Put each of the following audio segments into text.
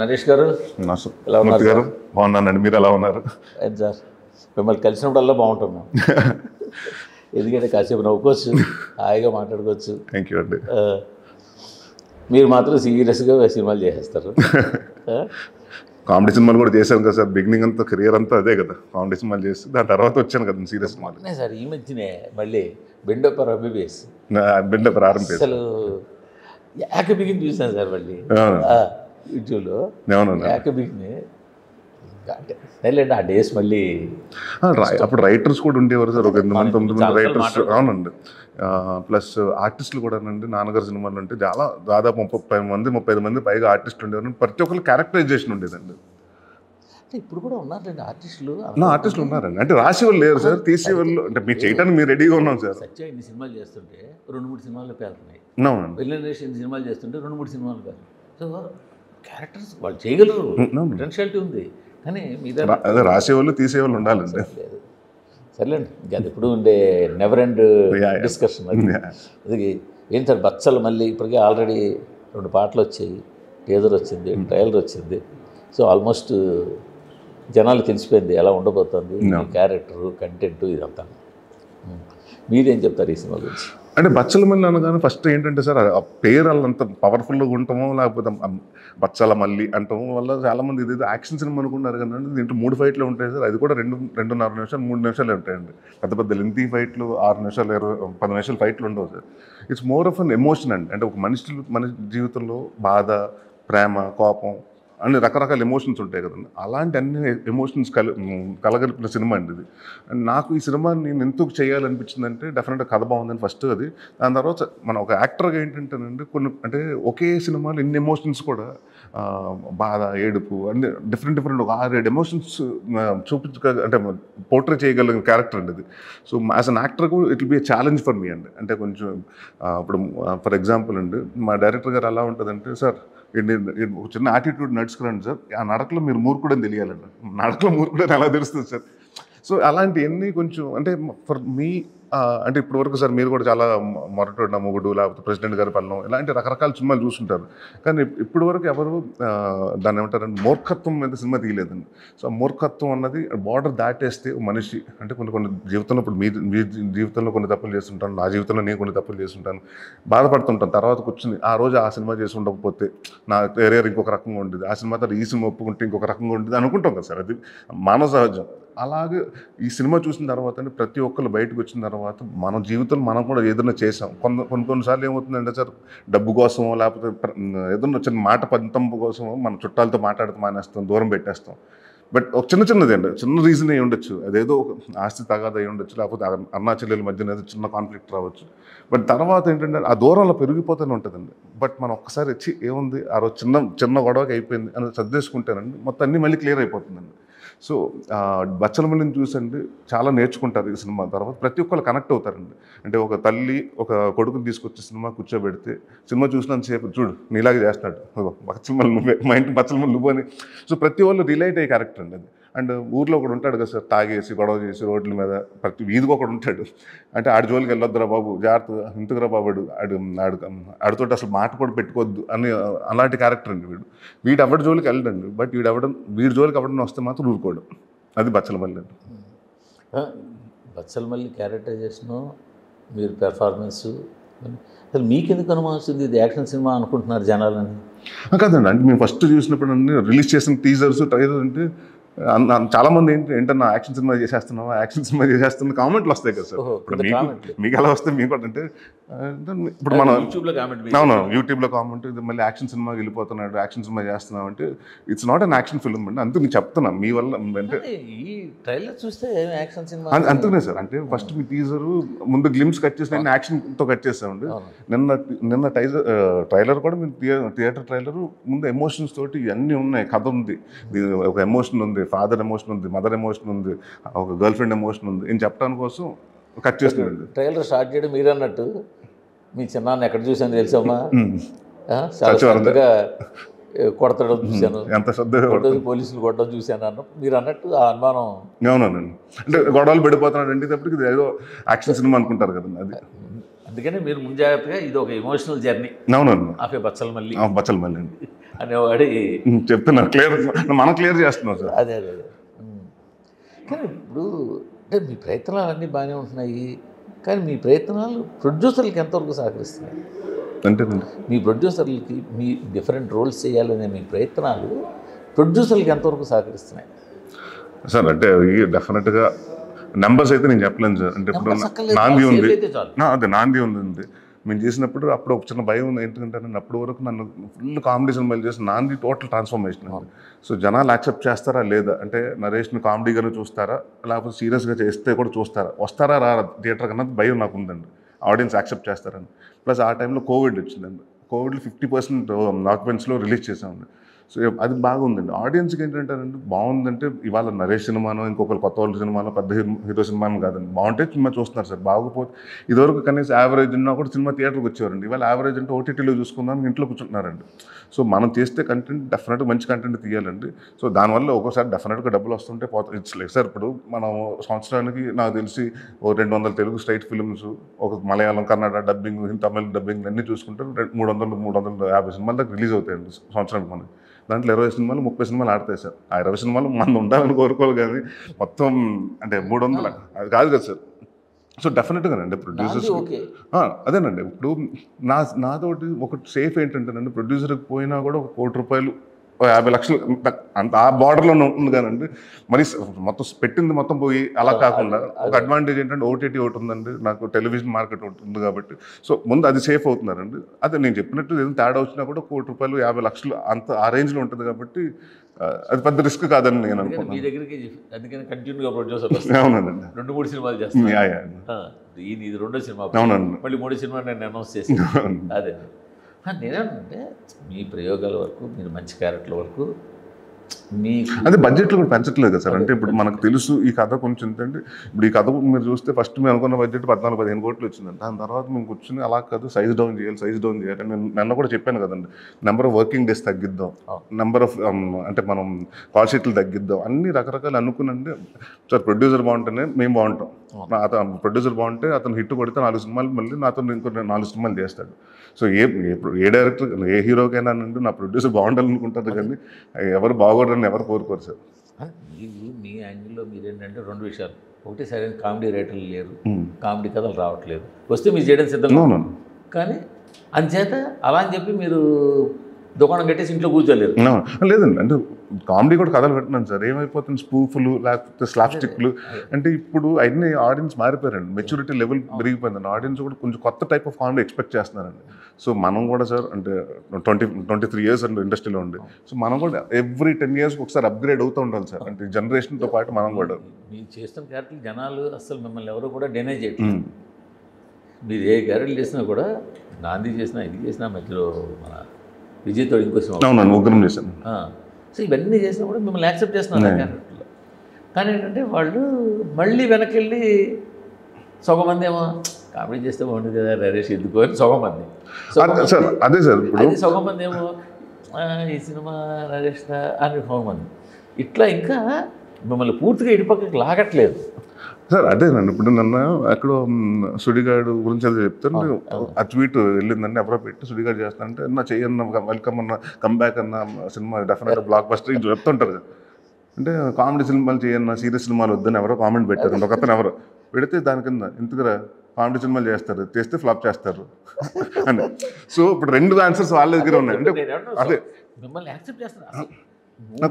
నరేష్ గారు ఎలా మూర్తి ఉన్నారు గారు బాగున్నానండి. మీరు ఎలా ఉన్నారు? ఏంటి సార్ మిమ్మల్ని కలిసినప్పుడల్లా బాగుంటున్నాం. ఎందుకంటే కాసేపు నవ్వుకోవచ్చు, హాయిగా మాట్లాడుకోవచ్చు. థ్యాంక్ యూ అండి. మీరు మాత్రం సీరియస్గా సినిమాలు చేసేస్తారు. కామెడీ సినిమాలు కూడా చేశాను కదా సార్. బిగినింగ్ అంతా కెరియర్ అంతా అదే కదా, కామెడీ సినిమాలు చేసి దాని తర్వాత వచ్చాను కదా సీరియస్ సినిమాలు. అనే సార్ ఈ మధ్యనే మళ్ళీ బెండోపర్ ఎంబీబీఎస్ బిడ్డ ప్రారంభం అసలు యాక బిగిన్ చూసాను సార్ మళ్ళీ యూట్యూబ్లో. యాక బిగిన్ అంటే సైలెంట్ ఆ డేస్ మళ్ళీ. అప్పుడు రైటర్స్ కూడా ఉండేవారు సార్, ఒక 8-9 మంది రైటర్స్. అవునండి. ప్లస్ ఆర్టిస్టులు కూడా అండి. నాన్నగారు సినిమాలు అంటే చాలా దాదాపు 35 మంది పైగా ఆర్టిస్టులు ఉండేవారు. ప్రతి ఒక్కరు క్యారెక్టరైజేషన్ ఉండేదండి. ఇప్పుడు కూడా ఉన్నారండి ఆర్టిస్టులు. ఆర్టిస్టులు ఉన్నారండి. అంటే రాసేవాళ్ళు లేరు సార్, తీసేవాళ్ళు. అంటే మీరు చేయడానికి మీరు రెడీగా ఉన్నాం సార్. సత్య ఇన్ని సినిమాలు చేస్తుంటే 2-3 సినిమాలు పేరుతున్నాయి. అవునండి. వెల్లనేష్ ఇన్ని సినిమాలు చేస్తుంటే 2-3 సినిమాలు పేరు. సో క్యారెక్టర్స్ వాళ్ళు చేయగలరు, పొటెన్షియాలిటీ ఉంది. కానీ మీద అదే రాసేవాళ్ళు తీసేవాళ్ళు ఉండాలండి. లేదు సర్లేండి, ఇంకా అది ఎప్పుడు ఉండే నెవర్ ఎండ్ డిస్కషన్. అది ఏంటి సార్ బచ్చలు మళ్ళీ ఇప్పటికే ఆల్రెడీ 2 పాటలు వచ్చాయి, టీజర్ వచ్చింది, ట్రైలర్ వచ్చింది. సో ఆల్మోస్ట్ జనాలు తెలిసిపోయింది ఎలా ఉండబోతుంది క్యారెక్టరు, కంటెంట్, ఇదంతా. మీరేం చెప్తారు ఈ సినిమా గురించి? అంటే బచ్చల మల్లి అనగానే ఫస్ట్ ఏంటంటే సార్, ఆ పేరు అంత పవర్ఫుల్గా ఉండటమో లేకపోతే బచ్చల మల్లి అంటాం వల్ల చాలామంది ఇది యాక్షన్ సినిమా అనుకున్నారు కానీ దీంట్లో 3 ఫైట్లు ఉంటాయి సార్. అది కూడా 2.5 నిమిషాలు 3 నిమిషాలు ఉంటాయండి. పెద్ద పెద్ద లెంతీ ఫైట్లు 6 నిమిషాలు 10 నిమిషాలు ఫైట్లు ఉండవు sir. It's more of an emotion అండి. అంటే ఒక మనిషి జీవితంలో బాధ, ప్రేమ, కోపం అన్ని రకరకాల ఎమోషన్స్ ఉంటాయి కదండి. అలాంటి అన్ని ఎమోషన్స్ కలగలిపిన సినిమా అండి ఇది. అండ్ నాకు ఈ సినిమాని నేను ఎందుకు చేయాలనిపించిందంటే డెఫినెట్గా కథ బాగుందని ఫస్ట్ అది. దాని తర్వాత మనం ఒక యాక్టర్గా ఏంటంటేనండి కొన్ని అంటే ఒకే సినిమాలు ఇన్ని ఎమోషన్స్ కూడా బాధ, ఏడుపు అన్ని డిఫరెంట్ ఒక 6-7 ఎమోషన్స్ అంటే పోర్ట్రే చేయగలిగిన క్యారెక్టర్ అండి ఇది. సో యాజ్ అన్ యాక్టర్కు it will be a challenge for me అండి. అంటే కొంచెం ఇప్పుడు ఫర్ ఎగ్జాంపుల్ అండి, మా డైరెక్టర్ గారు ఎలా ఉంటుందంటే, సార్ ఒక చిన్న యాటిట్యూడ్ నడుచుకురండి సార్, ఆ నడకలో మీరు మూర్ఖుడని తెలియాలండి. నడకలో మూర్ఖుడని ఎలా తెలుస్తుంది సార్? సో అలాంటివన్నీ కొంచెం అంటే ఫర్ మీ అంటే ఇప్పటి వరకు సార్ మీరు కూడా చాలా మొరటోడు నా మొగుడు, లేకపోతే ప్రెసిడెంట్ గారి పల్లం, ఇలాంటి రకరకాల సినిమాలు చూస్తుంటారు. కానీ ఇప్పటి వరకు ఎవరు దాన్ని ఏమంటారంటే మూర్ఖత్వం మీద సినిమా తీయలేదండి. సో మూర్ఖత్వం అన్నది బార్డర్ దాటేస్తే మనిషి అంటే కొన్ని జీవితంలో ఇప్పుడు మీ జీవితంలో కొన్ని తప్పులు చేస్తుంటాను, నా జీవితంలో నేను కొన్ని తప్పులు చేస్తుంటాను, బాధపడుతుంటాను. తర్వాత కూర్చుని ఆ రోజు ఆ సినిమా చేసి ఉండకపోతే నా కెరీర్ ఇంకొక రకంగా ఉండేది, ఆ సినిమా తర్వాత ఈ సినిమా ఒప్పుకుంటే ఇంకొక రకంగా ఉండేది అనుకుంటాం కదా సార్. అది మానవ సహజం. అలాగే ఈ సినిమా చూసిన తర్వాత ప్రతి ఒక్కరు బయటకు వచ్చిన తర్వాత మన జీవితంలో మనం కూడా ఏదైనా చేసాం. కొన్నిసార్లు ఏమవుతుందంటే సార్, డబ్బు కోసమో లేకపోతే ఏదైనా చిన్న మాట పంతంపు కోసమో మన చుట్టాలతో మాట్లాడుతూ మానేస్తాం, దూరం పెట్టేస్తాం. బట్ ఒక చిన్నది అండి, చిన్న రీజన్ అయి ఉండొచ్చు, అదేదో ఒక ఆస్తి తగాద అయి ఉండొచ్చు, లేకపోతే అన్నా చెల్లెల మధ్యన ఏదో చిన్న కాన్ఫ్లిక్ట్ రావచ్చు. బట్ తర్వాత ఏంటంటే ఆ దూరంలో పెరిగిపోతూనే ఉంటుందండి. బట్ మనం ఒక్కసారి వచ్చి ఏముంది ఆ రోజు చిన్న గొడవకి అయిపోయింది అని సర్దేసుకుంటేనండి మొత్తం అన్నీ మళ్ళీ క్లియర్ అయిపోతుందండి. సో బచ్చల మల్లిని చూసండి చాలా నేర్చుకుంటారు ఈ సినిమా తర్వాత. ప్రతి ఒక్కరు కనెక్ట్ అవుతారండి. అంటే ఒక తల్లి ఒక కొడుకుని తీసుకొచ్చి సినిమా కూర్చోబెడితే సినిమా చూసినంతసేపు చూడు నీలాగా చేస్తాడు, బచ్చల మల్లి నువ్వే, మా ఇంటి బచ్చల మల్లి నువ్వు అని. సో ప్రతి వాళ్ళు రిలేట్ అయ్యే క్యారెక్టర్ అండి అది. అండ్ ఊర్లో ఒకడు ఉంటాడు కదా సార్, తాగేసి గొడవ చేసి రోడ్ల మీద ప్రతి వీధికి ఒకడు ఉంటాడు. అంటే ఆడి జోలికి వెళ్ళొద్దురా బాబు, జాగ్రత్త, ఇంతకురా బాబు, ఆడితోటి అసలు మాట కూడా పెట్టుకోవద్దు అని అలాంటి క్యారెక్టర్ అండి వీడు. వీడు ఎవరి జోలికి వెళ్ళడండి, బట్ వీడి జోలికి ఎవడన్నా వస్తే మాత్రం ఊరుకోడు. అది బచ్చల మల్లి అండి. బచ్చల మల్లి క్యారెక్టరైజేషను, మీరు పెర్ఫార్మెన్సు, అసలు మీకు ఎందుకు అనుమానం వస్తుంది ఇది యాక్షన్ సినిమా అనుకుంటున్నారు జనాలని? కాదండి, అంటే మేము ఫస్ట్ చూసినప్పుడు అన్ని రిలీజ్ చేసిన టీజర్స్ ట్రైలర్ అంటే చాలామంది ఏంటన్నా యాక్షన్ సినిమా చేసేస్తున్న కామెంట్లు వస్తాయి కదా సార్. ఇప్పుడు మీకు ఎలా వస్తాయి? మీకు అంటే ఇప్పుడు మనం యూట్యూబ్లో కామెంట్, ఇది మళ్ళీ యాక్షన్ సినిమాకి వెళ్ళిపోతున్నాడు, యాక్షన్ సినిమా చేస్తున్నాం అంటే it's not an action film అండి. అందుకు నేను చెప్తున్నా మీ వల్ల అంటే ఈ ట్రైలర్ చూస్తే యాక్షన్ సినిమా అందుకనే సార్. అంటే ఫస్ట్ మీ టీజరు ముందు గ్లిమ్స్ కట్ చేసి యాక్షన్తో కట్ చేసామండి. నిన్న ట్రైలర్ కూడా మేము థియేటర్ ట్రైలర్ ముందు ఎమోషన్స్ తోటి ఇవన్నీ ఉన్నాయి, కథ ఉంది, ఒక ఎమోషన్ ఉంది, ఫాదర్ ఎమోషన్ ఉంది, మదర్ ఎమోషన్ ఉంది, ఒక గర్ల్ ఫ్రెండ్ ఎమోషన్ ఉంది అని చెప్పడానికి కోసం కట్ చేస్తున్నాడు. ట్రైలర్ స్టార్ట్ చేయడం మీరు అన్నట్టు మీ చిన్నాన్ని ఎక్కడ చూసాను తెలుసమ్మా, కొడతడం చూశాను, ఎంత శ్రద్ధగా పోలీసులు కొట్టడం చూశాను అన్న మీరు అన్నట్టు ఆ అనుమానం. అవునండి, అంటే గొడవలు పడిపోతున్నాడు అంటే తప్పటికి ఇది ఏదో యాక్షన్ సినిమా అనుకుంటారు కదండి. అది అందుకనే మీరు ముంజాగ్రత్తగా ఇది ఒక ఎమోషనల్ జర్నీ. అవునండి, బచ్చల మల్లి బచ్చల మల్లి అండి. అనేవాడి చెప్తున్నారు క్లియర్, మనం క్లియర్ చేస్తున్నాం సార్. అదే అదే అదే. కానీ ఇప్పుడు అంటే మీ ప్రయత్నాలు అన్నీ బాగానే ఉంటున్నాయి, కానీ మీ ప్రయత్నాలు ప్రొడ్యూసర్లకి ఎంతవరకు సహకరిస్తున్నాయి? అంతేనండి. మీ ప్రొడ్యూసర్లకి మీ డిఫరెంట్ రోల్స్ చేయాలనే మీ ప్రయత్నాలు ప్రొడ్యూసర్లకి ఎంతవరకు సహకరిస్తున్నాయి సార్? అంటే డెఫినెట్గా నెంబర్స్ అయితే నేను చెప్పలేను సార్. అంటే ఇప్పుడు Numbers అక్కర్లేదు, నాంది sale ఉంది, అయితే చాలు. అదే నాంది ఉంది. మేము చేసినప్పుడు అప్పుడు ఒక చిన్న భయం ఉంది ఏంటంటే, అప్పటి వరకు నన్ను ఫుల్ కామెడీ సినిమాలు చేసి నాంది టోటల్ ట్రాన్స్ఫర్మేషన్ అండి. సో జనాలు యాక్సెప్ట్ చేస్తారా లేదా, అంటే నరేష్ని కామెడీగానే చూస్తారా లేకపోతే సీరియస్గా చేస్తే కూడా చూస్తారా, వస్తారా రారా థియేటర్ కన్నా భయం నాకు ఉందండి. ఆడియన్స్ యాక్సెప్ట్ చేస్తారని. ప్లస్ ఆ టైంలో కోవిడ్ వచ్చిందండి. కోవిడ్లో 50% ఆక్యుపెన్సీలో రిలీజ్ చేసామండి. సో అది బాగుందండి. ఆడియన్స్కి ఏంటంటేనండి, బాగుందంటే ఇవాళ నరేష్ సినిమానో ఇంకొకరు కొత్త వాళ్ళ సినిమానో పెద్ద హీరో సినిమానో కాదండి, బాగుంటే సినిమా చూస్తున్నారు సార్. బాగుపోతే ఇదివరకు కనీసం యావరేజ్ ఉన్నా కూడా సినిమా థియేటర్కి వచ్చేవారండి. ఇవాళ యావరేజ్ అంటే ఓటీటీలో చూసుకుందాం ఇంట్లో కూర్చుంటున్నారండి. సో మనం చేస్తే కంటెంట్ డెఫినెట్గా మంచి కంటెంట్ తీయాలండి. సో దానివల్ల ఒక్కోసారి డెఫినెట్గా డబ్బులు వస్తుంటే పోతే ఇట్స్ లైక్ సార్. ఇప్పుడు మనం సంవత్సరానికి నాకు తెలిసి 200 తెలుగు స్ట్రైట్ ఫిల్మ్స్, ఒక మలయాళం, కన్నడ డబ్బింగ్, తమిళ డబ్బింగ్ అన్నీ చూసుకుంటే 300-350 సినిమాల దాకా రిలీజ్ అవుతాయండి సంవత్సరానికి. మనకి దాంట్లో 20 సినిమాలు 30 సినిమాలు ఆడతాయి సార్. ఆ 20 సినిమాలు మనం ఉండాలని కోరుకోవాలి, కానీ మొత్తం అంటే 300 అది కాదు కదా సార్. సో డెఫినెట్గానండి ప్రొడ్యూసర్స్ అదేనండి. ఇప్పుడు నాతోటి ఒక సేఫ్ ఏంటంటేనండి, ప్రొడ్యూసర్కి పోయినా కూడా ఒక ₹1,00,00,000 50 లక్షలు అంత ఆ బార్డర్లో ఉంటుంది కానండి. మరి మొత్తం పెట్టింది మొత్తం పోయి అలా కాకుండా ఒక అడ్వాంటేజ్ ఏంటంటే ఓటీటీ ఒకటి ఉందండి, నాకు టెలివిజన్ మార్కెట్ ఒకటి ఉంది కాబట్టి సో ముందు అది సేఫ్ అవుతున్నారండి. అదే నేను చెప్పినట్టు ఏదైనా తేడా వచ్చినా కూడా ₹1,00,00,000 50 లక్షలు అంత ఆ రేంజ్లో ఉంటుంది కాబట్టి అది పెద్ద రిస్క్ కాదని నేను అనుకున్నాను. మీ దగ్గరికి అందుకని కంటిన్యూగా ప్రొడ్యూసర్ అవునండి. 2-3 సినిమాలు చేస్తాను. ఇది రెండో సినిమా, అవునండి. మళ్ళీ 3 సినిమా నేను అనౌన్స్ చేసి అదే నేనేంటంటే మీ ప్రయోగాల వరకు, మీరు మంచి క్యారెక్టర్ల వరకు మీ అదే బడ్జెట్లో కూడా పెంచట్లేదు కదా సార్. అంటే ఇప్పుడు మనకు తెలుసు ఈ కథ కొంచెం ఏంటంటే, ఇప్పుడు ఈ కథ మీరు చూస్తే ఫస్ట్ మేము అనుకున్న బడ్జెట్ 14-15 కోట్లు వచ్చిందండి. దాని తర్వాత మేము కూర్చొని అలా కాదు సైజ్ డౌన్ చేయాలి. నేను నిన్న కూడా చెప్పాను కదండి, నెంబర్ ఆఫ్ వర్కింగ్ డేస్ తగ్గిద్దాం, నెంబర్ ఆఫ్ అంటే మనం కాల్ షీట్లు తగ్గిద్దాం, అన్ని రకరకాలు అనుకునండి. సార్ ప్రొడ్యూసర్ బాగుంటేనే మేము బాగుంటాం. అతను ప్రొడ్యూసర్ బాగుంటే అతను హిట్ కొడితే 4 సినిమాలు మళ్ళీ నాతో ఇంకో 4 సినిమాలు చేస్తాడు. సో ఏ డైరెక్టర్ ఏ హీరోకైనా నుండి నా ప్రొడ్యూసర్ బాగుండాలనుకుంటారు, కానీ ఎవరు బాగోడని ఎవరు కోరుకోరు సార్. మీ యాంగిల్లో మీరేంటంటే 2 విషయాలు. ఒకటి, సరైన కామెడీ రైటర్లు లేరు, కామెడీ కథలు రావట్లేదు, వస్తే మీరు చేయడం సిద్ధంగా. కానీ అంచేత అలా అని చెప్పి మీరు దుకాణం కట్టేసి ఇంట్లో కూర్చోలేరు. లేదండి, అంటే కామెడీ కూడా కథలు పెట్టినాను సార్. ఏమైపోతుంది స్పూఫ్లు లేకపోతే స్లాప్స్టిక్లు అంటే ఇప్పుడు అన్ని ఆడియన్స్ మారిపోయారండి, మెచ్యూరిటీ లెవెల్ పెరిగిపోయిందండి. ఆడియన్స్ కూడా కొంచెం కొత్త టైప్ ఆఫ్ కామెడీ ఎక్స్పెక్ట్ చేస్తున్నారండి. సో మనం కూడా సార్ అంటే 23 ఇయర్స్ అండి ఇండస్ట్రీలో ఉండి, సో మనం కూడా ఎవ్రీ 10 years ఒకసారి అప్గ్రేడ్ అవుతూ ఉండాలి సార్. అంటే జనరేషన్తో పాటు మనం కూడా మీరు చేస్తున్న క్యారెక్టర్లు జనాలు అసలు మిమ్మల్ని ఎవరు కూడా డినై చేయట్లేదు. మీరు ఏ క్యారెక్టర్లు చేసినా కూడా, నాంది చేసినా ఇది చేసినా, మధ్యలో మన విజయ్తో ఇంకో సినిమా ఉగ్రం చేశాను. సో ఇవన్నీ చేసినా కూడా మిమ్మల్ని యాక్సెప్ట్ చేస్తున్నారు ఆ క్యారెక్టర్లో. కానీ ఏంటంటే వాళ్ళు మళ్ళీ వెనక్కి వెళ్ళి సగం మంది ఏమో కామెడీ చేస్తే బాగుంటుంది కదా నరేష్ ఎందుకు అని సగం మంది, అదే సార్ అది సగం మంది ఏమో ఈ సినిమా నరేష్ అని సగం మంది. ఇట్లా ఇంకా మిమ్మల్ని పూర్తిగా ఇటుపక్కకి లాగట్లేదు సార్. అదేనండి, ఇప్పుడు నన్ను ఎక్కడో సుడిగాడు గురించి అది చెప్తాను, ఆ ట్వీట్ వెళ్ళిందండి ఎవరో పెట్టి సుడిగాడు చేస్తానంటే నా చెయ్యన్న వెల్కమ్ అన్న కంబ్యాక్ అన్న సినిమా డెఫినెట్ బ్లాక్ బస్టర్ ఇది చెప్తుంటారు కదా. అంటే కామెడీ సినిమాలు చేయన్న సీరియస్ సినిమాలు వద్దని ఎవరో కామెంట్ పెట్టారు, ఒక అతను ఎవరో పెడితే దాని కింద ఇంతకురా కామెడీ సినిమాలు చేస్తారు, చేస్తే ఫ్లాప్ చేస్తారు అని. సో ఇప్పుడు 2 ఆన్సర్స్ వాళ్ళ దగ్గర ఉన్నాయి. అంటే అదే మిమ్మల్ని యాక్సెప్ట్ చేస్తారు.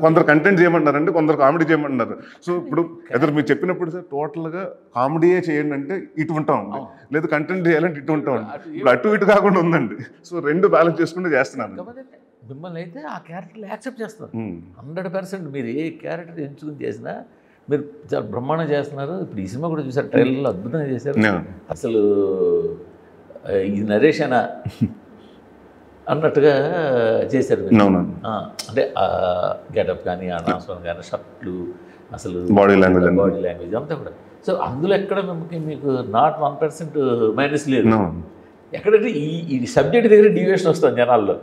కొందరు కంటెంట్ చేయమంటారండి, కొందరు కామెడీ చేయమంటున్నారు. సో ఇప్పుడు ఎదురు మీరు చెప్పినప్పుడు సార్ టోటల్గా కామెడీయే చేయండి అంటే ఇటు ఉంటామండి, లేదు కంటెంట్ చేయాలంటే ఇటు ఉంటామండి. ఇప్పుడు అటు ఇటు కాకుండా ఉందండి. సో 2 బ్యాలెన్స్ చేసుకుంటూ చేస్తున్నాను. మిమ్మల్ని అయితే ఆ క్యారెక్టర్లు యాక్సెప్ట్ చేస్తారు 100%. మీరు ఏ క్యారెక్టర్ ఎంచుకుని చేసినా మీరు చాలా బ్రహ్మాండంగా చేస్తున్నారు. ఇప్పుడు ఈ సినిమా కూడా చూసారు, ట్రైలర్లో అద్భుతంగా చేశారు. అసలు ఇది నరేషనా అన్నట్టుగా చేశారు. అంటే గెటప్ కానీ, ఆ ట్రాన్స్ఫర్ కానీ, షర్ట్లు, అసలు బాడీ లాంగ్వేజ్ అంతా కూడా. సో అందులో ఎక్కడ మీకు నాట్ 1% మైనస్ లేదు. ఎక్కడంటే ఈ సబ్జెక్ట్ దగ్గర డివియేషన్ వస్తుంది జనాల్లో.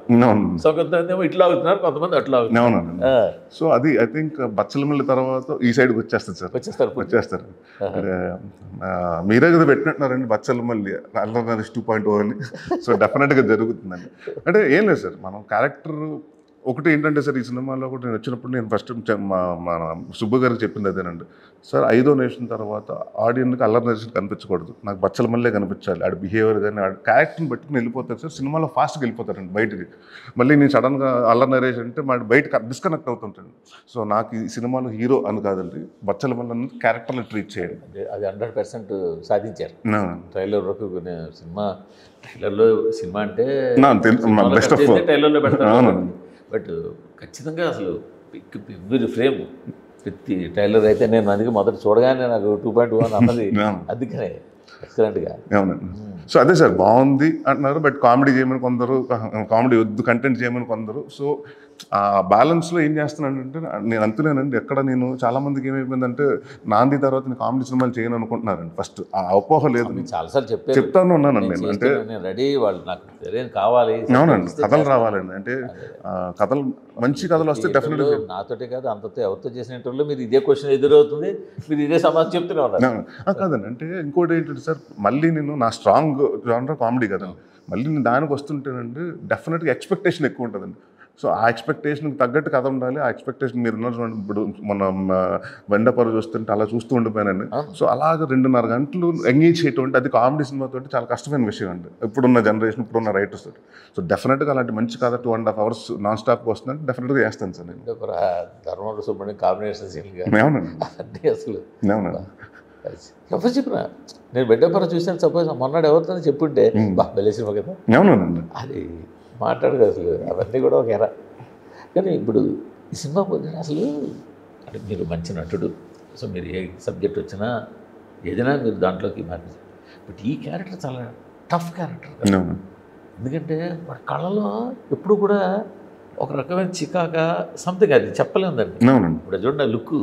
సో కొంతమంది ఏమో ఇట్లా అవుతున్నారు, కొంతమంది అట్లా అవుతున్నారు. సో అది ఐ థింక్ బచ్చలమల్లి తర్వాత ఈ సైడ్కి వచ్చేస్తారు సార్, వచ్చేస్తారు. మీరే కదా పెట్టినట్టున్నారండి బచ్చలమల్లి అల్లరి 2.0 అని. సో డెఫినెట్గా జరుగుతుందండి. అంటే ఏం లేదు సార్, మనం క్యారెక్టర్ ఒకటి ఏంటంటే సార్, ఈ సినిమాలో కూడా నేను వచ్చినప్పుడు నేను ఫస్ట్ మన సుబ్బు గారికి చెప్పింది అదేనండి. సార్ 5వ నిమిషం తర్వాత ఆడియన్కి అల్లరి నరేషన్ కనిపించకూడదు, నాకు బచ్చల మళ్ళీ కనిపించాలి. ఆడి బిహేవియర్ కానీ ఆడి క్యారెక్టర్ని బట్టుకుని వెళ్ళిపోతారు సార్, సినిమాలో ఫాస్ట్గా వెళ్ళిపోతారండి బయటికి. మళ్ళీ నేను సడన్గా అల్లరి నరేషన్ అంటే మా బయట డిస్కనెక్ట్ అవుతుంటాను. సో నాకు ఈ సినిమాలో హీరో అని కాదండి, బచ్చల మళ్ళీ అన్నది క్యారెక్టర్ని ట్రీట్ చేయండి. అది 100% సాధించారు. ట్రైలర్ వరకు సినిమా, ట్రైలర్లో సినిమా అంటే బెస్ట్ ఆఫ్ ట్రైలర్లో పెడతారు. బట్ ఖచ్చితంగా అసలు ఎవ్రీ ఫ్రేమ్ ప్రతి ట్రైలర్ అయితే నేను అందుకే మొదటి చూడగానే నాకు 2.1 అన్నది అందుకనే ఎక్సలెంట్గా. అవునండి. సో అదే సార్, బాగుంది అంటున్నారు, బట్ కామెడీ చేయమని కొందరు, కామెడీ వద్దు కంటెంట్ చేయమని కొందరు. సో ఆ బ్యాలెన్స్లో ఏం చేస్తున్నానంటే నేను అంతులేనండి. ఎక్కడ నేను చాలామందికి ఏమైపోయిందంటే నాంది తర్వాత నేను కామెడీ సినిమాలు చేయను అనుకుంటున్నారండి. ఫస్ట్ ఆ అపోహ లేదు, చాలాసార్లు చెప్తాను ఉన్నానండి నేను. అంటే రెడీ, వాళ్ళు నాకు కావాలి. అవునండి, కథలు రావాలండి. అంటే కథలు, మంచి కథలు వస్తే డెఫినెట్గా. నాతోటే కాదు, అంతతో ఎవరితో చేసిన ఇంటర్వ్యూలో మీరు ఇదే క్వశ్చన్ ఎదురవుతుంది, మీరు ఇదే సమాధానం చెప్తూనే ఉన్నారు. కాదండి, అంటే ఇంకోటి ఏంటంటే సార్, మళ్ళీ నేను నా స్ట్రాంగ్ జానర్ కామెడీ కదండి, మళ్ళీ నేను దానికి వస్తుంటేనండి డెఫినెట్గా ఎక్స్పెక్టేషన్ ఎక్కువ ఉంటుందండి. సో ఆ ఎక్స్పెక్టేషన్కి తగ్గట్టు కథ ఉండాలి. ఆ ఎక్స్పెక్టేషన్ మీరు ఇప్పుడు మనం వెండపర చూస్తుంటే అలా చూస్తూ ఉండిపోయానండి. సో అలాగ 2.5 గంటలు ఎంగేజ్ చేయటం అది కామెడీ సినిమాతో చాలా కష్టమైన విషయం అండి, ఇప్పుడున్న జనరేషన్, ఇప్పుడున్న రైటర్స్ తోటి. సో డెఫినెట్గా అలాంటి మంచి కథ 2.5 hours నాన్ స్టాప్గా వస్తుందంటే డెఫినెట్గా చేస్తాను సార్ నేను. ధర్మవరం సుబ్రహ్మణ్యం కాంబినేషన్ అవునండి, అంటే అసలు అవునండి. ఎవరు చెప్పినా నేను వెండపర చూసాను, సపోజ్ మొన్నడు ఎవరితో చెప్పుంటే బెల్లే సినిమా కదా, అవునండి, అది మాట్లాడదు అసలు. అవన్నీ కూడా ఒక ఎర. కానీ ఇప్పుడు ఈ సినిమా అసలు అంటే మీరు మంచి నటుడు, సో మీరు ఏ సబ్జెక్ట్ వచ్చినా ఏదైనా మీరు దాంట్లోకి మార్చారు. బట్ ఈ క్యారెక్టర్ చాలా టఫ్ క్యారెక్టర్. ఎందుకంటే వాడి కళలో ఎప్పుడు కూడా ఒక రకమైన చికాగా సంథింగ్, అది చెప్పలేదండి. ఇప్పుడు చూడండి లుక్,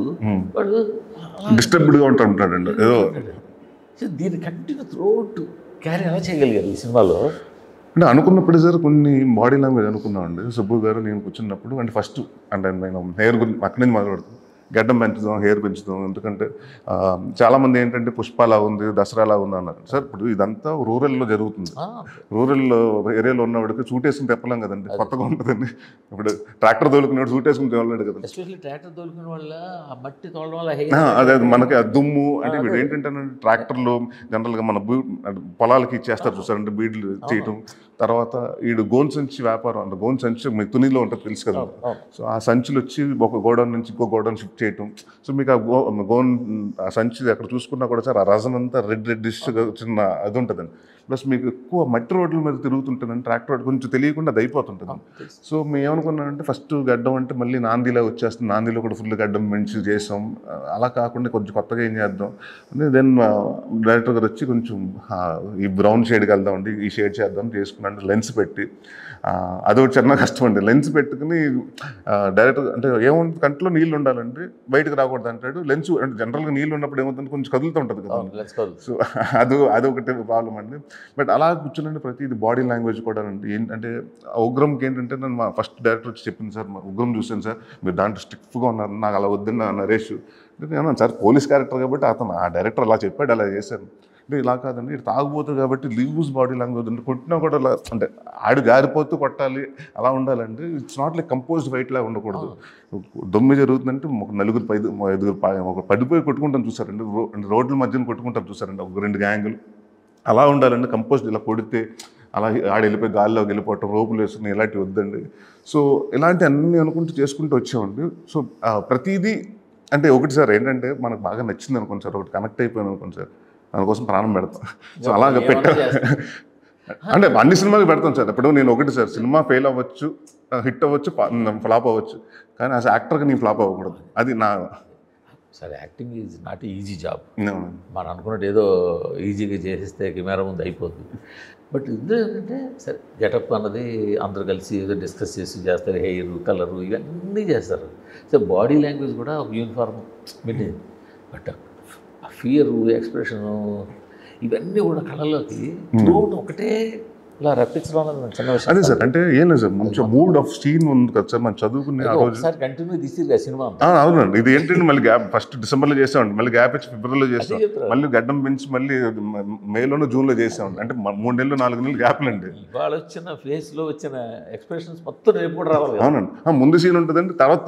వాడు డిస్టర్బ్డ్గా ఉంటుంటాడండి. దీన్ని కంటిన్యూ త్రూఅవుట్ క్యారీ ఎలా చేయగలిగారు ఈ సినిమాలో? అంటే అనుకున్నప్పుడు సార్ కొన్ని బాడీ లాంగ్వేజ్ అనుకున్నామండి. సుబ్బు గారు నేను కూర్చున్నప్పుడు, అంటే ఫస్ట్ అంటే నేను హెయిర్ గురించి అక్కడి నుంచి మొదలుపెడతాను, గడ్డం పెంచుదాం, హెయిర్ పెంచుదాం. ఎందుకంటే చాలామంది ఏంటంటే పుష్పలా ఉంది, దసరాలా ఉంది అన్నారు సార్. ఇప్పుడు ఇదంతా రూరల్లో జరుగుతుంది. రూరల్ ఏరియాలో ఉన్నవాడికి సూట్ వేసుకుని తెప్పలేం కదండి, కొత్తగా ఉంటుందండి. ఇప్పుడు ట్రాక్టర్ తోలుకునేవాడు సూట్ వేసుకుని తోలలేడు కదా. ఎస్పెషల్లీ ట్రాక్టర్ తోలుకునే వల్ల ఆ మట్టి తోలడం వల్ల అదే మనకి ఆ దుమ్ము. అంటే ఇప్పుడు ఏంటంటే ట్రాక్టర్లు జనరల్గా మన పొలాలకి ఇచ్చేస్తారు చూసారంటే, బీడ్లు చేయటం. తర్వాత వీడు గోన్ సంచి వ్యాపారం, అంటే గోన్ సంచి మీకు తునిలో ఉంటుంది తెలుసు కదా. సో ఆ సంచులు వచ్చి ఒక గోడౌన్ నుంచి ఇంకో గోడౌన్ షిఫ్ట్ చేయటం. సో మీకు ఆ గోన్ ఆ సంచి అక్కడ చూసుకున్నా కూడా సార్, ఆ రజన్ అంతా రెడ్ డిష్గా చిన్న అది ఉంటుందండి. ప్లస్ మీకు ఎక్కువ మట్టి రోడ్ల మీద తిరుగుతుంటుందండి, ట్రాక్టర్ రోడ్ కొంచెం తెలియకుండా అది అయిపోతుంటుంది. సో మేము ఏమనుకున్నామంటే ఫస్ట్ గడ్డం అంటే మళ్ళీ నాందిలో వచ్చేస్తుంది, నాందిలో కూడా ఫుల్ గడ్డం మంచి చేసాం. అలా కాకుండా కొంచెం కొత్తగా ఏం చేద్దాం అంటే దెన్ డైరెక్టర్ గారు వచ్చి కొంచెం ఈ బ్రౌన్ షేడ్కి వెళ్దామండి, ఈ షేడ్ చేద్దాం చేసుకున్నాను. లెన్స్ పెట్టి, అదొకటి చిన్న కష్టం అండి. లెన్స్ పెట్టుకుని డైరెక్టర్ అంటే ఏముంటుంది, కంట్లో నీళ్ళు ఉండాలండి, బయటకు రాకూడదు అంటాడు. లెన్స్ అంటే జనరల్గా నీళ్ళు ఉన్నప్పుడు ఏమవుతుంది, కొంచెం కదులుతూ ఉంటుంది కదా. సో అదొకటి ప్రాబ్లం అండి. బట్ అలా కూర్చునండి ప్రతిది బాడీ లాంగ్వేజ్ కూడా అండి. ఏంటంటే ఉగ్రంకి ఏంటంటే నేను మా ఫస్ట్ డైరెక్టర్ వచ్చి చెప్పింది సార్, మా ఉగ్రం చూసాను సార్, మీరు దాంట్లో స్టిఫ్గా ఉన్నారు, నాకు అలా వద్దని నరేష్ అంటే నేను సార్ పోలీస్ క్యారెక్టర్ కాబట్టి అతను ఆ డైరెక్టర్ అలా చెప్పాడు, అలా చేశాను. అంటే ఇలా కాదండి, ఇటు తాగుపోతుంది కాబట్టి లూజ్ బాడీ లాంగ్వేజ్ అంటే కొట్టినా కూడా అలా అంటే ఆడు గారిపోతూ కొట్టాలి, అలా ఉండాలండి. It's not like composed fight లాగా ఉండకూడదు. దొమ్మి జరుగుతుందంటే ఒక 4-5 ఒక పడిపోయి కొట్టుకుంటాం చూసారండి, రోడ్ల మధ్యన కొట్టుకుంటాం చూసారండి, ఒక 2 గ్యాంగులు అలా ఉండాలండి. కంపోజ్డ్ ఇలా కొడితే అలా ఆడ వెళ్ళిపోయి గాల్లోకి వెళ్ళిపోవటం, రోపులు వేసుకుని ఇలాంటివి వద్దండి. సో ఇలాంటి అన్నీ అనుకుంటూ చేసుకుంటూ వచ్చామండి. సో ప్రతిదీ అంటే ఒకటి సార్ ఏంటంటే మనకు బాగా నచ్చింది అనుకోండి సార్, ఒకటి కనెక్ట్ అయిపోయాను అనుకోండి సార్, దానికోసం ప్రాణం పెడతాం. సో అలాగ పెట్టా అంటే అన్ని సినిమాలు పెడతాం సార్. ఇప్పుడు నేను ఒకటి సార్, సినిమా ఫెయిల్ అవ్వచ్చు, హిట్ అవ్వచ్చు, ఫ్లాప్ అవ్వచ్చు, కానీ యాజ్ యాక్టర్గా నేను ఫ్లాప్ అవ్వకూడదు. అది నా సరే. Acting is not easy job. మనం అనుకున్నట్టు ఏదో ఈజీగా చేసేస్తే కెమెరా ముందు అయిపోతుంది. బట్ ఇందులో ఏంటంటే సరే గెటప్ అన్నది అందరూ కలిసి ఏదో డిస్కస్ చేసి చేస్తారు, హెయిర్ కలరు ఇవన్నీ చేస్తారు. సో బాడీ లాంగ్వేజ్ కూడా ఒక uniform maintain. But fear, expression ఇవన్నీ కూడా కళలోకి ఒకటే ఇలా రప్పించడం అనేది చిన్న విషయం అదే సార్, అంటే ఏం లేదు సార్, మంచి మూడ్ ఆఫ్ సీన్ ఉంది కదా సార్, మనం చదువుకునే ఆ రోజు. ఒకసారి కంటిన్యూ తీసిరు సినిమా అవునండి, ఇది ఏంటంటే మళ్ళీ గ్యాప్ ఫస్ట్ డిసెంబర్లో చేసామండి, మళ్ళీ గ్యాప్ ఇచ్చి ఫిబ్రవరిలో చేసాం, మళ్ళీ గడ్డం పెంచి మళ్ళీ మేలోనూ జూన్లో చేసామండి. అంటే 3 నెలలు 4 నెలలు గ్యాప్లు అండి. ఇవాళ వచ్చిన ఫేస్లో వచ్చిన ఎక్స్ప్రెషన్స్ మొత్తం రేపు కూడా రావాలి. అవునండి, ముందు సీన్ ఉంటుందండి, తర్వాత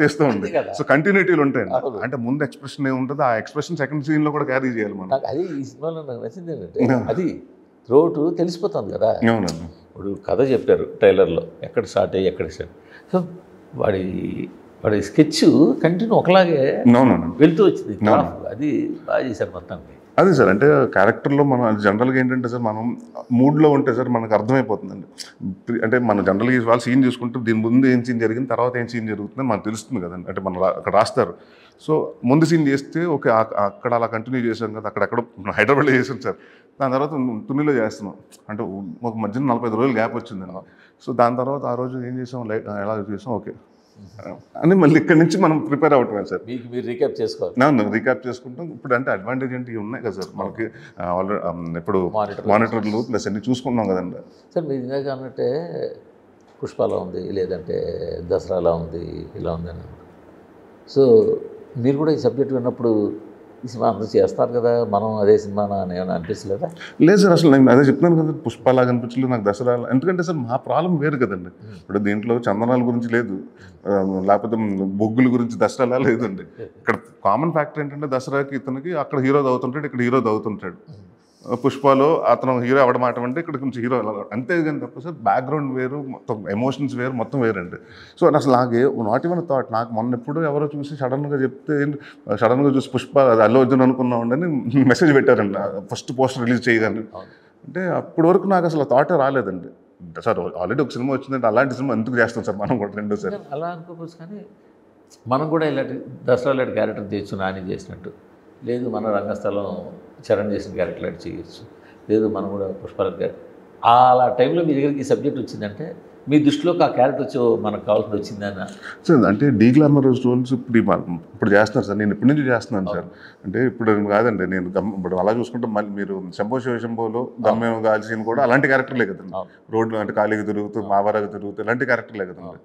తీస్తూ ఉంది. సో కంటిన్యూటీలు ఉంటాయండి. అంటే ముందు ఎక్స్ప్రెషన్ ఏముంటుంది, ఆ ఎక్స్ప్రెషన్ సెకండ్ సీన్లో కూడా క్యారీ చేయాలి మనం. అది ఈ సినిమాలో నాకు నచ్చింది ఏంటంటే అది త్రోటు తెలిసిపోతుంది కదా. అవునండి, ఇప్పుడు కథ చెప్పారు ట్రైలర్లో, ఎక్కడ స్టార్ట్ అయ్యి ఎక్కడ స్టార్ట్. సో వాడి స్కెచ్ కంటిన్యూ ఒకలాగే వెళ్తూ వచ్చింది. అది బాగా చేశారు మొత్తానికి. అదే సార్, అంటే క్యారెక్టర్లో మనం జనరల్గా ఏంటంటే సార్, మనం మూడ్లో ఉంటే సార్ మనకు అర్థమైపోతుందండి. అంటే మనం జనరల్గా వాళ్ళు సీన్ చూసుకుంటే దీని ముందు ఏం సీన్ జరిగింది, తర్వాత ఏం సీన్ జరుగుతుందని మనకు తెలుస్తుంది కదండి. అంటే మనం అక్కడ రాస్తారు. సో ముందు సీన్ చేస్తే ఓకే, అక్కడ అలా కంటిన్యూ చేసాం కదా, అక్కడెక్కడ హైదరాబాద్లో చేసాం సార్, దాని తర్వాత తునిలో చేస్తున్నాం. అంటే ఒక మధ్యన 45 రోజులు గ్యాప్ వచ్చిందండి. సో దాని తర్వాత ఆ రోజు ఏం చేసాం, ఎలా చేసాం ఓకే అని మళ్ళీ ఇక్కడ నుంచి మనం ప్రిపేర్ అవుతాం సార్. మీకు మీరు రీక్యాప్ చేసుకోవాలి. రీక్యాప్ చేసుకుంటాం. ఇప్పుడు అంటే అడ్వాంటేజ్ అంటే ఇవి ఉన్నాయి కదా సార్ మనకి, ఆల్రెడీ ఇప్పుడు మానిటర్లు ప్లస్ అన్ని చూసుకున్నాం కదండి సార్. మీరు ఇందాక అన్నట్టే పుష్పలా ఉంది, లేదంటే దసరాలా ఉంది, ఇలా ఉందని. సో మీరు కూడా ఈ సబ్జెక్ట్ విన్నప్పుడు ఈ సినిమా అందరూ చేస్తారు కదా, మనం అదే సినిమా నేను అనిపించలేదా? లేదు సార్, అసలు నేను అదే చెప్తున్నాను కదా, పుష్పలాగా అనిపించలేదు నాకు దసరా. ఎందుకంటే సార్ మా ప్రాబ్లం వేరు కదండి. ఇప్పుడు దీంట్లో చందనాల గురించి లేదు, లేకపోతే బొగ్గుల గురించి దసరాలా లేదండి. ఇక్కడ కామన్ ఫ్యాక్టర్ ఏంటంటే దసరాకి ఇతనికి అక్కడ హీరో అవుతుంటాడు, ఇక్కడ హీరో అవుతుంటాడు. పుష్పలో అతను హీరో అవ్వడం మాట అంటే ఇక్కడ కొంచెం హీరో అంతే కానీ తప్ప సార్, బ్యాక్గ్రౌండ్ వేరు, మొత్తం ఎమోషన్స్ వేరు, మొత్తం వేరండి. సో అసలు నాకు నాట్ ఈవెన్ థాట్, నాకు మొన్న ఎప్పుడు ఎవరో చూసి సడన్గా చెప్తే, సడన్గా చూసి పుష్ప అది అల్లు అర్జున్ అనుకున్నామండి మెసేజ్ పెట్టారండి ఫస్ట్ పోస్టర్ రిలీజ్ చేయగానే. అంటే అప్పటి వరకు నాకు అసలు థాటే రాలేదండి. సార్ ఆల్రెడీ ఒక సినిమా వచ్చిందంటే అలాంటి సినిమా ఎందుకు చేస్తాం సార్ మనం కూడా రెండో సార్. అలా అనుకోవచ్చు, కానీ మనం కూడా ఇలాంటి దసరా లాంటి క్యారెక్టర్ చేయొచ్చు, నాని చేసినట్టు. లేదు మన రంగస్థలం చరణ్ చేసిన క్యారెక్టర్ లాంటి చేయొచ్చు, లేదు మనం కూడా పుష్పరాజ్ గారు అలా టైంలో మీ దగ్గరికి ఈ సబ్జెక్ట్ వచ్చిందంటే మీ దృష్టిలోకి ఆ క్యారెక్టర్ వచ్చి మనకు కావాల్సింది వచ్చిందన్న సార్. అంటే డీగ్లామరస్ రోల్స్ ఇప్పుడు చేస్తున్నారు సార్, నేను ఇప్పటి నుంచి చేస్తున్నాను సార్. అంటే ఇప్పుడు కాదండి, నేను ఇప్పుడు అలా చూసుకుంటే మళ్ళీ మీరు శంభో శివశంభోలో గమ్యం కాల్సిన కూడా అలాంటి క్యారెక్టర్లే కదండి. రోడ్లు అంటే ఖాళీగా తిరుగుతూ మావారాగా తిరుగుతూ ఇలాంటి క్యారెక్టర్లే కదండి.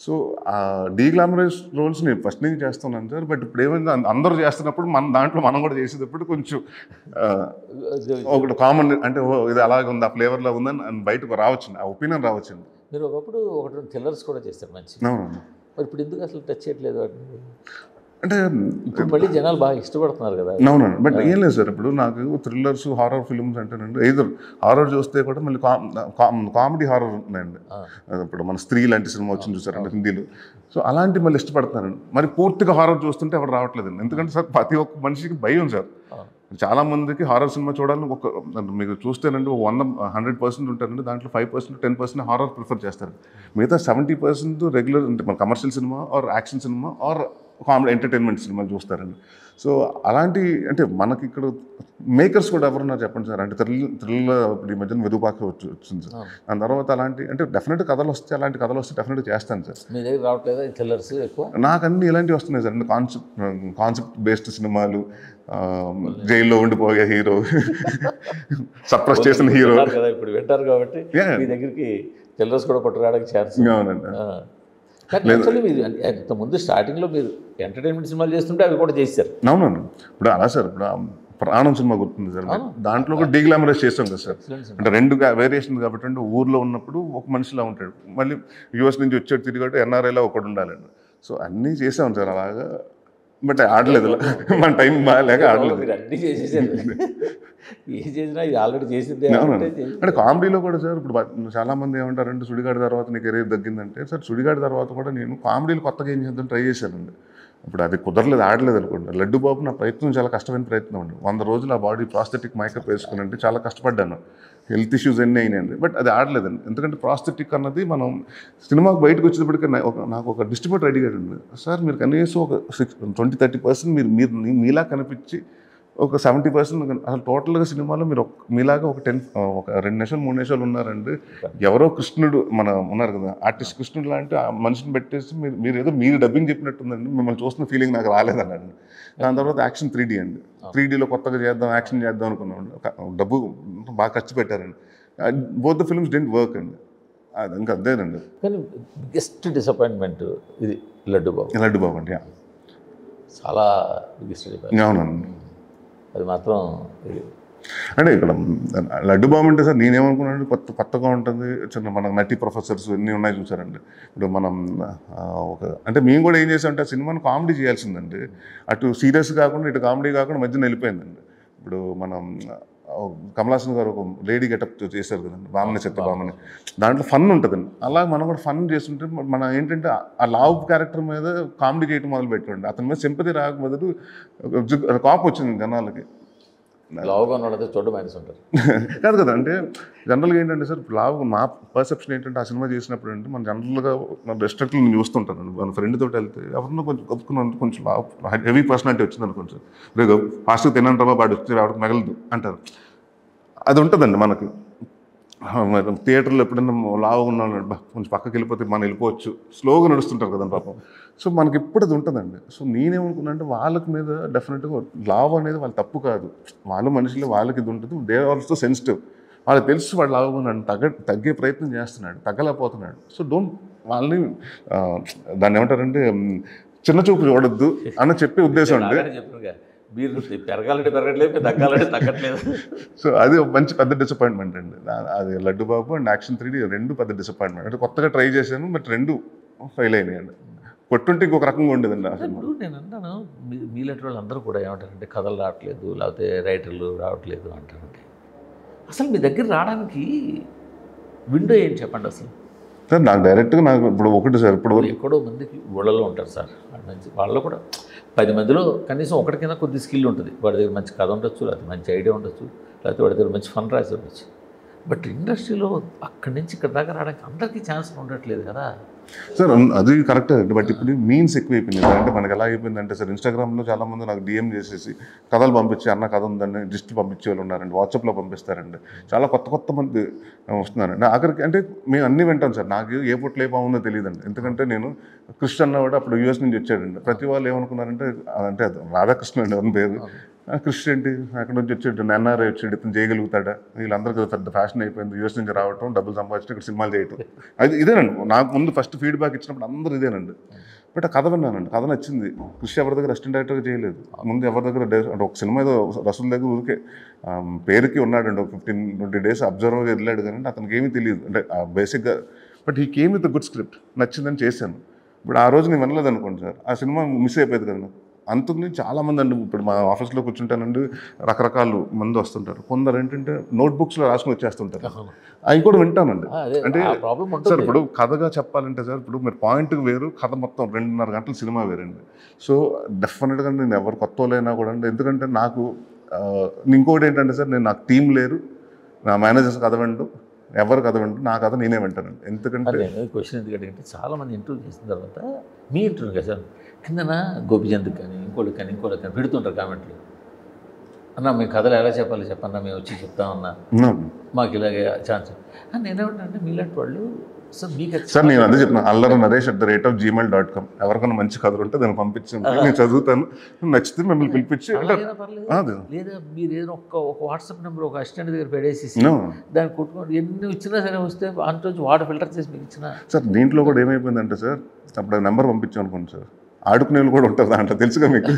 సో ఆ డీగ్లామరస్ రోల్స్ నేను ఫస్ట్ నుంచి చేస్తున్నాను సార్. బట్ ఇప్పుడు ఏమైంది, అందరూ చేస్తున్నప్పుడు దాంట్లో మనం కూడా చేసేటప్పుడు కొంచెం ఒకటి కామన్ అంటే ఇది అలాగే ఉంది, ఆ ఫ్లేవర్లో ఉందని బయటకు రావచ్చు, ఆ ఒపీనియన్ రావచ్చండి. మీరు ఒకప్పుడు 1-2 థ్రిల్లర్స్ కూడా చేస్తారు మంచి. మరి ఇప్పుడు ఎందుకు అసలు టచ్ చేయట్లేదు వాటిని? అంటే ఇప్పుడు మళ్ళీ జనాలు బాగా ఇష్టపడుతున్నారు కదా. అవునండి, బట్ ఏం లేదు సార్, ఇప్పుడు నాకు థ్రిల్లర్స్ హారర్ ఫిల్మ్స్ అంటేనండి, ఏదో హారర్ చూస్తే కూడా మళ్ళీ కామెడీ హారర్ ఉన్నాయండి. ఇప్పుడు మన స్త్రీ లాంటి సినిమా వచ్చింది చూసారండి హిందీలో. సో అలాంటి మళ్ళీ ఇష్టపడతానండి. మరి పూర్తిగా హారర్ చూస్తుంటే ఎవరు రావట్లేదండి. ఎందుకంటే సార్ ప్రతి ఒక్క మనిషికి భయం సార్. చాలామందికి హారర్ సినిమా చూడాలని మీకు చూస్తేనండి 100% ఉంటారండి, దాంట్లో 5% 10% హారర్ ప్రిఫర్ చేస్తారు. మిగతా 70% రెగ్యులర్ అంటే మన commercial cinema or action cinema or comedy entertainment సినిమాలు చూస్తారండి. సో అలాంటి అంటే మనకి ఇక్కడ మేకర్స్ కూడా ఎవరున్నారు చెప్పండి సార్. అంటే థ్రిల్ ఇప్పుడు ఈ మధ్యన వెదుపాక వచ్చింది సార్. దాని తర్వాత అలాంటి అంటే డెఫినెట్ కథలు వస్తే, అలాంటి కథలు వస్తే డెఫినెట్గా చేస్తాను సార్. మీ దగ్గర రావట్లేదా థ్రిల్లర్స్ ఎక్కువ? నాకు అన్ని ఇలాంటివి వస్తున్నాయి సార్. అంటే కాన్సెప్ట్ బేస్డ్ సినిమాలు, జైల్లో ఉండిపోయే హీరో, సప్రెస్ చేసిన హీరో కదా ఇప్పుడు వింటారు కాబట్టి మీ దగ్గరికి థ్రిల్లర్స్ కూడా పట్టుకురావడానికి ఛాన్స్. అవునండి. కానీ యాక్చువల్లీ మీరు ఇంతకుముందు స్టార్టింగ్లో మీరు ఎంటర్టైన్మెంట్ సినిమాలు చేస్తుంటే అవి కూడా చేశారు. అవునండి. ఇప్పుడు అలా సార్, ఇప్పుడు ప్రాణం సినిమా గుర్తుంది సార్, దాంట్లో కూడా డీగ్లామరైజ్ చేస్తాం కదా సార్. అంటే 2 వేరియేషన్ కాబట్టి, అంటే ఊర్లో ఉన్నప్పుడు ఒక మనిషిలా ఉంటాడు, మళ్ళీ యూఎస్ నుంచి వచ్చాడు తిరిగాడు ఎన్ఆర్ఐలో ఒకటి ఉండాలండి. సో అన్నీ చేసాం సార్ అలాగా. బట్ ఆడలేదు, మన టైం బాగాలేక ఆడలేదు. అన్నీ చేసేసారు, ఏం చేసినా ఇది ఆల్రెడీ చేసింది. అంటే కామెడీలో కూడా సార్ ఇప్పుడు చాలామంది ఏమంటారంటే సుడిగాడి తర్వాత నీ కెరీర్ తగ్గిందంటే, సార్ సుడిగాడి తర్వాత కూడా నేను కామెడీలు కొత్తగా ఏం చేద్దాం ట్రై చేశానండి. ఇప్పుడు అది కుదరలేదు, ఆడలేదు అనుకోండి. లడ్డు బాబు నా ప్రయత్నం చాలా కష్టమైన ప్రయత్నం అండి. 100 రోజులు ఆ బాడీ ప్రాస్థెటిక్ మేకప్ వేసుకుని అంటే చాలా కష్టపడ్డాను. హెల్త్ ఇష్యూస్ ఎన్ని అయినాయండి, బట్ అది ఆడలేదండి. ఎందుకంటే ప్రాస్థెటిక్ అన్నది మనం సినిమాకు బయటకు వచ్చేటప్పటికీ నాకు ఒక డిస్ట్రిబ్యూటర్ అడిగాడండి, సార్ మీరు కనీసం ఒక 20-30% మీరు మీలా కనిపించి ఒక 70% అసలు టోటల్గా సినిమాలో మీరు మీలాగా ఒక 2 నిమిషాలు 3 నిమిషాలు ఉన్నారండి. ఎవరో కృష్ణుడు ఉన్నారు కదా ఆర్టిస్ట్, కృష్ణుడు లాంటి ఆ మనిషిని పెట్టేసి మీరు ఏదో మీరు డబ్బింగ్ చెప్పినట్టుందండి, మిమ్మల్ని చూస్తున్న ఫీలింగ్ నాకు రాలేదన్నాడు. దాని తర్వాత యాక్షన్ 3D అండి. 3Dలో కొత్తగా చేద్దాం, యాక్షన్ చేద్దాం అనుకున్నాం. డబ్బు బాగా ఖర్చు పెట్టారండి. Both the films didn't work అండి. అది ఇంకా అదేనండి. కానీ బిగ్గెస్ట్ డిసప్పాయింట్మెంట్ ఇది లడ్డు బాబు అండి. చాలా బిగ్గెస్ట్ డిసప్పాయింట్మెంట్. అవునండి. అది మాత్రం అంటే ఇక్కడ లడ్డు బాబు అంటే సార్ నేనేమనుకున్నాను, కొత్తగా ఉంటుంది, చిన్న మన నటి ప్రొఫెసర్స్ ఎన్ని ఉన్నాయి చూసారండి. ఇప్పుడు మనం అంటే మేము కూడా ఏం చేసామంటే ఆ సినిమాను కామెడీ చేయాల్సిందండి. అటు సీరియస్ కాకుండా ఇటు కామెడీ కాకుండా మధ్యన వెళ్ళిపోయిందండి. ఇప్పుడు మనం కమల్ హాసన్ గారు ఒక లేడీ గెటప్ చేశారు కదండి, బామ్మని సత్యభామని, దాంట్లో ఫన్ ఉంటుందండి. అలా మనం కూడా ఫన్ చేస్తుంటే మనం ఏంటంటే ఆ లావ్ క్యారెక్టర్ మీద కామెడీ చేయడం మొదలు పెట్టండి. అతని మీద సింపతి రాక మొదలు కాపు వచ్చింది జనాలకి. లావుగా ఉన్నది చూడడం మైనస్ ఉంటారు కాదు కదా. అంటే జనరల్గా ఏంటంటే సార్ లావు, మా పర్సెప్షన్ ఏంటంటే ఆ సినిమా చేసినప్పుడు అంటే మనం జనరల్గా మన రెస్టారెంట్లో నేను చూస్తుంటాను. మన ఫ్రెండ్ తోటి వెళ్తే ఎవరినో కొంచెం కప్పుకున్నాను, కొంచెం లావు హెవీ పర్సనాలిటీ వచ్చింది అనుకోండి సార్, రేపు ఫాస్ట్గా తినండి రా వాడు వచ్చి వాడికి మిగలదు అంటారు. అది ఉంటుందండి మనకి. థియేటర్లో ఎప్పుడైనా లావుగా ఉన్నాను కొంచెం పక్కకి వెళ్ళిపోతే మనం వెళ్ళిపోవచ్చు, స్లోగా నడుస్తుంటారు కదండి పాపం. సో మనకి ఎప్పుడు అది ఉంటుందండి. సో నేనేమనుకున్నా అంటే వాళ్ళకి మీద డెఫినెట్గా లావ్ అనేది వాళ్ళ తప్పు కాదు, వాళ్ళ మనుషులు వాళ్ళకి ఇది ఉంటుంది, దే ఆల్సో సెన్సిటివ్. వాళ్ళకి తెలుసు వాడు లావుగా ఉన్నాడు, తగ్గే ప్రయత్నం చేస్తున్నాడు, తగ్గలేకపోతున్నాడు. సో డోంట్ వాళ్ళని దాన్ని ఏమంటారంటే చిన్న చూపు చూడొద్దు అన్న చెప్పే ఉద్దేశం అండి. మీరు పెరగాలంటే పెరగట్లేదు, తగ్గాలంటే తగ్గట్లేదు. సో అది మంచి పెద్ద డిసప్పాయింట్మెంట్ అండి. అది లడ్డు బాబు అండ్ యాక్షన్ 3D రెండు పెద్ద డిసప్పాయింట్మెంట్. అంటే కొత్తగా ట్రై చేశాను బట్ రెండు ఫెయిల్ అయినాయండి. కొట్టుంటే ఇంకొక రకంగా ఉండేదండి. ఇప్పుడు నేను అంటాను మీలాంటి వాళ్ళు అందరూ కూడా ఏమంటారంటే కథలు రావట్లేదు, లేకపోతే రైటర్లు రావట్లేదు అంటారంటే, అసలు మీ దగ్గర రావడానికి విండో ఏంటి చెప్పండి అసలు? సార్ నాకు డైరెక్ట్గా నాకు ఇప్పుడు ఒకటి సార్, ఇప్పుడు ఎక్కడో మందికి ఊళ్ళలో ఉంటారు సార్, వాళ్ళు కూడా 10 మందిలో కనీసం ఒకటికైనా కొద్ది స్కిల్ ఉంటుంది. వాడి దగ్గర మంచి కథ ఉండొచ్చు, లేకపోతే మంచి ఐడియా ఉండొచ్చు, లేకపోతే వాడి దగ్గర మంచి ఫన్ రాసి ఉండొచ్చు. బట్ ఇండస్ట్రీలో అక్కడి నుంచి ఇక్కడ దాకా రావడానికి అందరికీ ఛాన్స్ ఉండట్లేదు కదా సార్. అది కరెక్టే అండి. బట్ ఇప్పుడు మీన్స్ ఎక్కువైపోయింది. అంటే మనకి ఎలా అయిపోయిందంటే సార్, ఇన్స్టాగ్రామ్లో చాలామంది నాకు డిఎం చేసేసి కథలు పంపించి అన్న కథ ఉందని లిస్ట్ పంపించే వాళ్ళు ఉన్నారండి, వాట్సాప్లో పంపిస్తారండి. చాలా కొత్త మంది వస్తున్నారండి. ఆఖరికి అంటే మేము అన్నీ వింటాం సార్, నాకు ఏ పుట్లు ఏ బాగుందో తెలియదండి. ఎందుకంటే నేను కృష్ణ అన్నవాడు అప్పుడు యూఎస్ నుంచి వచ్చాడండి. ప్రతి వాళ్ళు ఏమనుకున్నారంటే అంటే రాధాకృష్ణ అండి అని పేరు, కృష్ణ ఏంటి అక్కడ నుంచి వచ్చాడు, ఎన్ఆర్ఐ వచ్చాడు, ఇతను చేయగలుగుతాడా, వీళ్ళందరికీ పెద్ద ఫ్యాషన్ అయిపోయింది యూఎస్ నుంచి రావటం, డబ్బులు సంపాదించడం, ఇక్కడ సినిమాలు చేయటం. అది ఇదేనండి నాకు ముందు ఫస్ట్ ఫీడ్బ్యాక్ ఇచ్చినప్పుడు అందరూ ఇదేనండి. బట్ ఆ కథ విన్నానండి, కథ నచ్చింది. కృషి ఎవరి దగ్గర అసిస్టెంట్ డైరెక్టర్గా చేయలేదు, ముందు ఎవరి దగ్గర అంటే ఒక సినిమా ఏదో రసూల్ దగ్గర ఊరికే పేరుకి ఉన్నాడండి, ఒక 15-20 days అబ్జర్వర్గా వెళ్ళాడు కానీ అతనికి ఏమీ తెలియదు అంటే బేసిక్గా. బట్ ఈ కేమ్ విత్ గుడ్ స్క్రిప్ట్, నచ్చిందని చేశాను. ఇప్పుడు ఆ రోజు నేను వినలేదు అనుకోండి సార్, ఆ సినిమా మిస్ అయిపోయేది కదా. అంతకుని చాలామంది అండి, ఇప్పుడు మా ఆఫీస్లో కూర్చుంటానండి, రకరకాల మంది వస్తుంటారు. కొందరు ఏంటంటే నోట్బుక్స్లో రాసుకుని వచ్చేస్తుంటారు, అవి కూడా వింటానండి. అంటే సార్ ఇప్పుడు కథగా చెప్పాలంటే సార్, ఇప్పుడు మీరు పాయింట్కి వేరు, కథ మొత్తం 2.5 గంటల సినిమా వేరండి. సో డెఫినెట్గా నేను ఎవరు కొత్త వాళ్ళైనా కూడా అండి, ఎందుకంటే నాకు ఇంకోటి ఏంటంటే సార్, నాకు టీం లేరు, నా మేనేజర్స్ కథ వింటూ ఎవరు కథ వింటూ నా కథ నేనే వింటానండి. ఎందుకంటే క్వశ్చన్ ఎందుకంటే చాలామంది ఇంటర్వ్యూ చేసిన తర్వాత మీ ఇంటర్వ్యూ కదా సార్ కిందన గోపిచంద్కి కానీ ఇంకోటి కానీ పెడుతుంటారు కామెంట్లు, అన్న మీ కథలు ఎలా చెప్పాలి చెప్పన్నా, మేము వచ్చి చెప్తామన్నా, మాకు ఇలాగే ఛాన్స్. నేనేమంటే మీలాంటి వాళ్ళు సార్ మీకు సార్ నేను అదే చెప్తున్నాను, allaraNaresh@gmail.com. ఎవరికైనా మంచి కథలు ఉంటే దాన్ని పంపించండి, నేను చదువుతాను, నచ్చితే మిమ్మల్ని పిలిపించి. లేదా మీరు ఏదైనా ఒక వాట్సాప్ నెంబర్ ఒక అసిస్టెంట్ దగ్గర పెడేసి దాన్ని కొట్టుకోండి, ఎన్ని ఇచ్చినా సరే వస్తే అంతొచ్చి వాడు ఫిల్టర్ చేసి మీకు ఇచ్చిన. సార్ దీంట్లో కూడా ఏమైపోయిందంటే సార్, అప్పుడు నెంబర్ పంపించాం అనుకోండి సార్, ఆడుకునే వాళ్ళు కూడా ఉంటారు దాంట్లో, తెలుసుగా మీకు.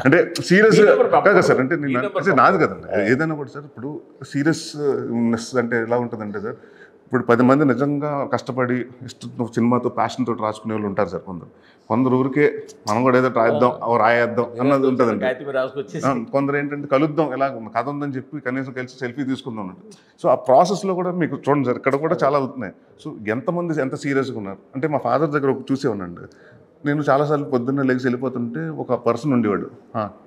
అంటే సీరియస్ కాదు సార్, అంటే నేను నాది కదండి ఏదైనా కూడా సార్. ఇప్పుడు సీరియస్నెస్ అంటే ఎలా ఉంటుందంటే సార్, ఇప్పుడు 10 మంది నిజంగా కష్టపడి ఇష్టం సినిమాతో ప్యాషన్ తోటి రాసుకునే వాళ్ళు ఉంటారు సార్. కొందరు ఊరికే మనం కూడా ఏదో రాయేద్దాం అన్నది ఉంటుందండి. కొందరు ఏంటంటే కలుద్దాం, ఎలా కథ ఉందని చెప్పి కనీసం కలిసి సెల్ఫీ తీసుకుందాం అన్నట్టు. సో ఆ ప్రాసెస్లో కూడా మీకు చూడండి సార్, ఇక్కడ కూడా చాలా అవుతున్నాయి. సో ఎంతమంది ఎంత సీరియస్గా ఉన్నారు అంటే, మా ఫాదర్ దగ్గర ఒక చూసేవాడినండి నేను, చాలాసార్లు పొద్దున్నే లేచి వెళ్ళిపోతుంటే ఒక పర్సన్ ఉండేవాడు,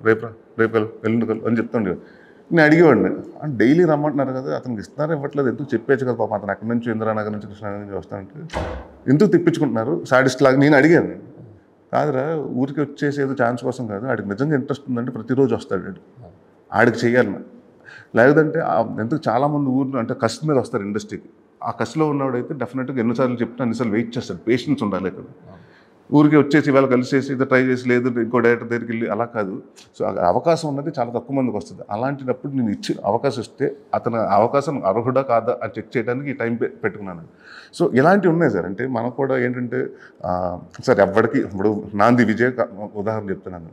రేపు ఎల్లుండి అని చెప్తుండేవాడు. నేను అడిగేవాడిని, డైలీ రమ్మంటున్నారు కదా, అతనికి ఇస్తున్నారా ఇవ్వట్లేదు, ఎందుకు చెప్పేచ్చు కదా పాపం, అతను అక్కడి నుంచి ఇందిరానగర్ నుంచి కృష్ణానగర్ నుంచి వస్తానంటే ఎందుకు తిప్పించుకుంటున్నారు సాడిస్ట్ లాగా. నేను అడిగాను, కాదురా ఊరికి వచ్చేసి ఏదో ఛాన్స్ కోసం కాదు, ఆడికి నిజంగా ఇంట్రెస్ట్ ఉందంటే ప్రతిరోజు వస్తాడు, ఆడికి చెయ్యాలి. లేదంటే ఎందుకు చాలామంది ఊరు అంటే కసి మీద వస్తారు ఇండస్ట్రీకి, ఆ కసిలో ఉన్నవాడైతే డెఫినెట్గా ఎన్నిసార్లు చెప్తే అన్నిసార్లు వెయిట్ చేస్తాడు, పేషెన్స్ ఉండాలి ఇక్కడ. ఊరికి వచ్చేసి ఇవాళ కలిసేసి ఇది ట్రై చేసి లేదు ఇంకో డైరెక్టర్ దగ్గరికి వెళ్ళి అలా కాదు. సో అవకాశం ఉన్నది చాలా తక్కువ మందికి వస్తుంది. అలాంటినప్పుడు నేను ఇచ్చి అవకాశం ఇస్తే అతను అవకాశం అర్హుడా కాదా అని చెక్ చేయడానికి ఈ టైం పెట్టుకున్నాను. సో ఇలాంటివి ఉన్నాయి సార్. అంటే మనకు కూడా ఏంటంటే సార్ ఎవరికి ఇప్పుడు నాంది విజయ్ ఉదాహరణ చెప్తున్నాను.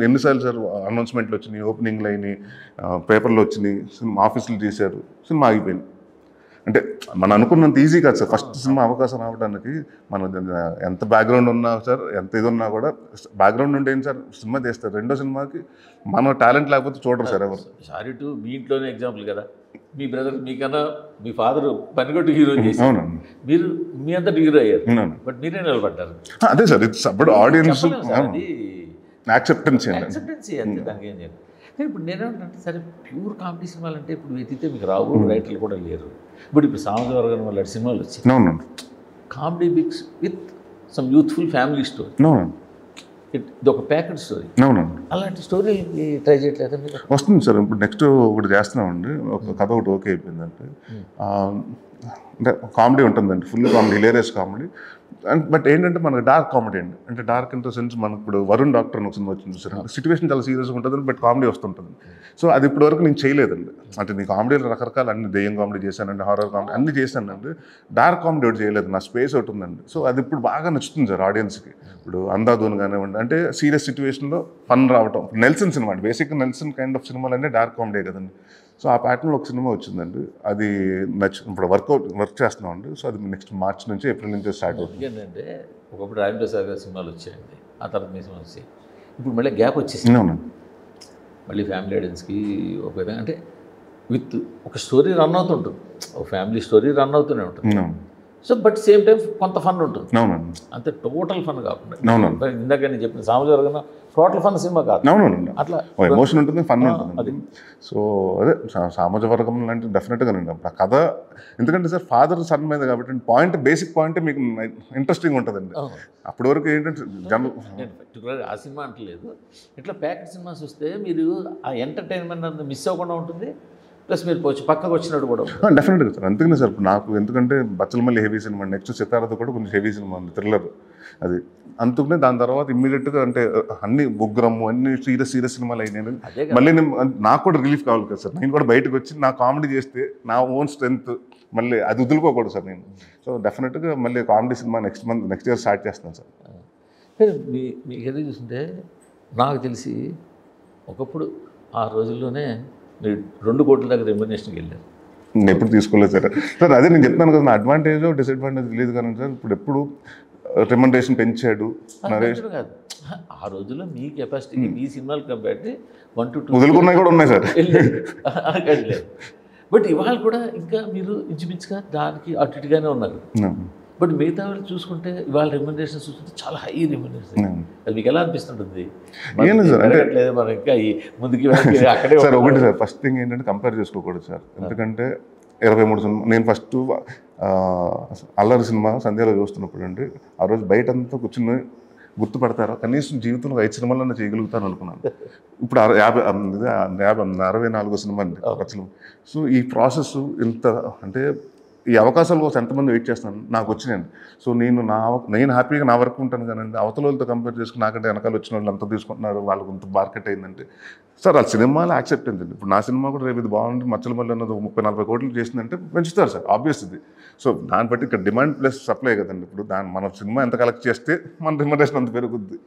ఎన్నిసార్లు సార్ అనౌన్స్మెంట్లు వచ్చినాయి, ఓపెనింగ్లు అయినాయి, పేపర్లు వచ్చినాయి, సినిమా ఆఫీసులు తీశారు, సినిమా ఆగిపోయింది. అంటే మనం అనుకున్నంత ఈజీ కాదు సార్ ఫస్ట్ సినిమా అవకాశం రావడానికి. మనం ఎంత బ్యాక్గ్రౌండ్ ఉన్నా సార్, ఎంత ఇది ఉన్నా కూడా బ్యాక్గ్రౌండ్ ఉంటే ఏంటి సార్ సినిమా తీస్తారు. రెండో సినిమాకి మన టాలెంట్ లేకపోతే చూడరు సార్ ఎవరు. సారీ టు మీ ఇంట్లోనే ఎగ్జాంపుల్ కదా, మీ బ్రదర్ మీకన్నా మీ ఫాదర్ పనిగొట్టు హీరో చేసి అవునండి, మీరు మీ అంతా హీరో అయ్యారు, బట్ మీరే నిలబడ్డారు. అదే సార్ ఇట్స్ అప్పుడు ఆడియన్స్ యాక్సెప్టెన్సీ యాక్సెప్టెన్సీ అంతే, దానికి ఏం చేయాలి. కానీ ఇప్పుడు నేనేమంటే సరే ప్యూర్ కామెడీ సినిమాలు అంటే ఇప్పుడు వెతికితే మీకు రావు, రైటర్లు కూడా లేరు. ఇప్పుడు సామాజిక వర్గం వల్ల సినిమాలు వచ్చాయి, కామెడీ బిక్స్ with some youthful family story, ఇది ఒక ప్యాకెట్ స్టోరీ. అలాంటి స్టోరీ ట్రై చేయట్లేదు మీరు? వస్తుంది సార్. ఇప్పుడు నెక్స్ట్ ఒకటి చేస్తున్నామండి, ఒక కథ ఒకటి ఓకే అయిపోయిందంటే అంటే కామెడీ ఉంటుందండి, full comedy, hilarious comedy. And but ఏంటంటే మనకు డార్క్ కామెడీ అండి. అంటే డార్క్ ఇన్ ద సెన్స్ మనకు ఇప్పుడు వరుణ్ డాక్టర్ అని ఒక సినిమా వచ్చింది సార్. సిచ్యువేషన్ చాలా సీరియస్గా ఉంటుంది, బట్ కామెడీ వస్తుంటుంది. సో అది ఇప్పటి వరకు నేను చేయలేదండి. అంటే నీ కామెడీలో రకరకాల అన్ని దెయ్యం కామెడీ చేశానండి, హారర్ కామెడీ అన్ని చేశానండి. డార్క్ కామెడీ ఒకటి చేయలేదు, నా స్పేస్ ఒకటి ఉందండి. సో అది ఇప్పుడు బాగా నచ్చుతుంది సార్ ఆడియన్స్కి. ఇప్పుడు అందాదూన్ కానివ్వండి, అంటే సీరియస్ సిచ్యువేషన్లో ఫన్ రావటం. నెల్సన్ సినిమా అండి, బేసిక్గా నెల్సన్ కైండ్ ఆఫ్ సినిమాలు అంటే డార్క్ కామెడీ కదండి. సో ఆ ప్యాటర్న్లో ఒక సినిమా వచ్చిందండి, అది ఇప్పుడు వర్క్ చేస్తున్నామండి. సో అది నెక్స్ట్ మార్చ్ నుంచి ఏప్రిల్ నుంచి స్టార్ట్ అవుతుంది. ఏంటంటే ఒకప్పుడు రాజేంద్ర ప్రసాద్ గారి సినిమాలు వచ్చాయండి, ఆ తర్వాత మీ సినిమా వచ్చాయి. ఇప్పుడు మళ్ళీ గ్యాప్ వచ్చేసింది. మళ్ళీ ఫ్యామిలీ ఆడియన్స్కి ఒక విధంగా అంటే విత్ ఒక స్టోరీ రన్ అవుతుంటుంది, ఒక ఫ్యామిలీ స్టోరీ రన్ అవుతూనే ఉంటుంది. సో బట్ సేమ్ టైం కొంత ఫన్ ఉంటుంది, అంతే టోటల్ ఫన్ కాకుండా. ఇందాక నేను చెప్పిన సామాజిక వర్గం టోటల్ ఫన్ సినిమా కాదు, అట్లా ఎమోషన్ ఉంటుంది, ఫన్ ఉంటుంది. సో అదే సామాజిక వర్గం లాంటి డెఫినెట్గా అండి ఆ కథ. ఎందుకంటే సార్ ఫాదర్ సన్ మీద కాబట్టి పాయింట్, బేసిక్ పాయింట్ మీకు ఇంట్రెస్టింగ్ ఉంటుందండి. అప్పటి వరకు ఏంటంటే పర్టికులర్ ఆ సినిమా అంటలేదు, ఇట్లా ప్యాకెట్ సినిమాస్ వస్తే మీరు ఆ ఎంటర్టైన్మెంట్ అంతా మిస్ అవ్వకుండా ఉంటుంది, ప్లస్ మీరు పక్కకు వచ్చినట్టు కూడా డెఫినెట్గా సార్. అందుకనే సార్ నాకు ఎందుకంటే బచ్చలమల్లి హెవీ సినిమా, నెక్స్ట్ సితారతో కూడా కొంచెం హెవీ సినిమా ఉంది, థ్రిల్లర్ అది. అందుకనే దాని తర్వాత ఇమ్మీడియట్గా అంటే అన్ని ఉగ్రము అన్ని సీరియస్ సినిమాలు అయినాయి. మళ్ళీ నాకు కూడా రిలీఫ్ కావాలి కదా సార్. నేను కూడా బయటకు వచ్చి నా కామెడీ చేస్తే నా ఓన్ స్ట్రెంత్ మళ్ళీ అది వదులుకోకూడదు సార్ నేను. సో డెఫినెట్గా మళ్ళీ comedy cinema next year start చేస్తాను సార్. మీకు ఏదో చూస్తుంటే నాకు తెలిసి ఒకప్పుడు ఆ రోజుల్లోనే మీరు 2 కోట్ల దాకా రెమ్యునరేషన్కి వెళ్ళారు. నేను ఎప్పుడు తీసుకోలేదు సార్. సార్ అదే నేను చెప్తాను కదా, నా అడ్వాంటేజ్ డిసడ్వాంటేజ్ తెలియదు కానీ సార్ ఇప్పుడు ఎప్పుడు రెమ్యునరేషన్ పెంచాడు నరేష్ కాదు. ఆ రోజుల్లో మీ కెపాసిటీకి మీ సినిమాలు కాబట్టి 1 to 2 వదులుకున్నాయి కూడా ఉన్నాయి సార్. బట్ ఇవాళ కూడా ఇంకా మీరు ఇంచుమించుగా దానికి అటు ఇటుగానే ఉన్నారు. బట్ మిగతా వాళ్ళు చూసుకుంటే ఇవాళ రెమ్యునరేషన్ చూసుకుంటే చాలా హై రెమ్యునరేషన్. అది మీకు ఎలా అనిపిస్తుంటుంది? మనం ఇంకా ముందుకి అక్కడే సార్. ఒకటి సార్, ఫస్ట్ థింగ్ ఏంటంటే కంపేర్ చేసుకోకూడదు సార్. ఎందుకంటే 23 సినిమా నేను ఫస్ట్ అల్లరి సినిమా సంధ్యలో చూస్తున్నప్పుడు అండి, ఆ రోజు బయట అంతా కూర్చుని గుర్తుపడతారో కనీసం జీవితంలో 5 సినిమాలన్నా చేయగలుగుతాను అనుకున్నాను. ఇప్పుడు 64 సినిమా అండి ఖర్చులు. సో ఈ ప్రాసెస్ ఇంత అంటే ఈ అవకాశాల కోసం ఎంతమంది వెయిట్ చేస్తున్నాను, నాకు వచ్చినాయండి. సో నేను హ్యాపీగా నా వర్క్ ఉంటాను కానండి, అవతల వాళ్ళతో కంపేర్ చేసుకుని నాకంటే వెనకాల వచ్చిన వాళ్ళు అంత తీసుకుంటున్నారు, వాళ్ళకు ఇంత మార్కెట్ అయిందంటే సార్ ఆ సినిమాలో యాక్సెప్టెన్స్ అండి. ఇప్పుడు నా సినిమా కూడా రేపు ఇది బాగుంది, మచ్చలమల్లి అన్నది 30-40 కోట్లు చేసిందంటే పెంచుతారు సార్, ఆబ్వియస్ ఇది. సో దాన్ని బట్టి ఇక్కడ డిమాండ్ ప్లస్ సప్లై కదండి. ఇప్పుడు మన సినిమా ఎంత కలెక్ట్ చేస్తే మన రెమ్యునరేషన్ అంత పెరుగుద్ది.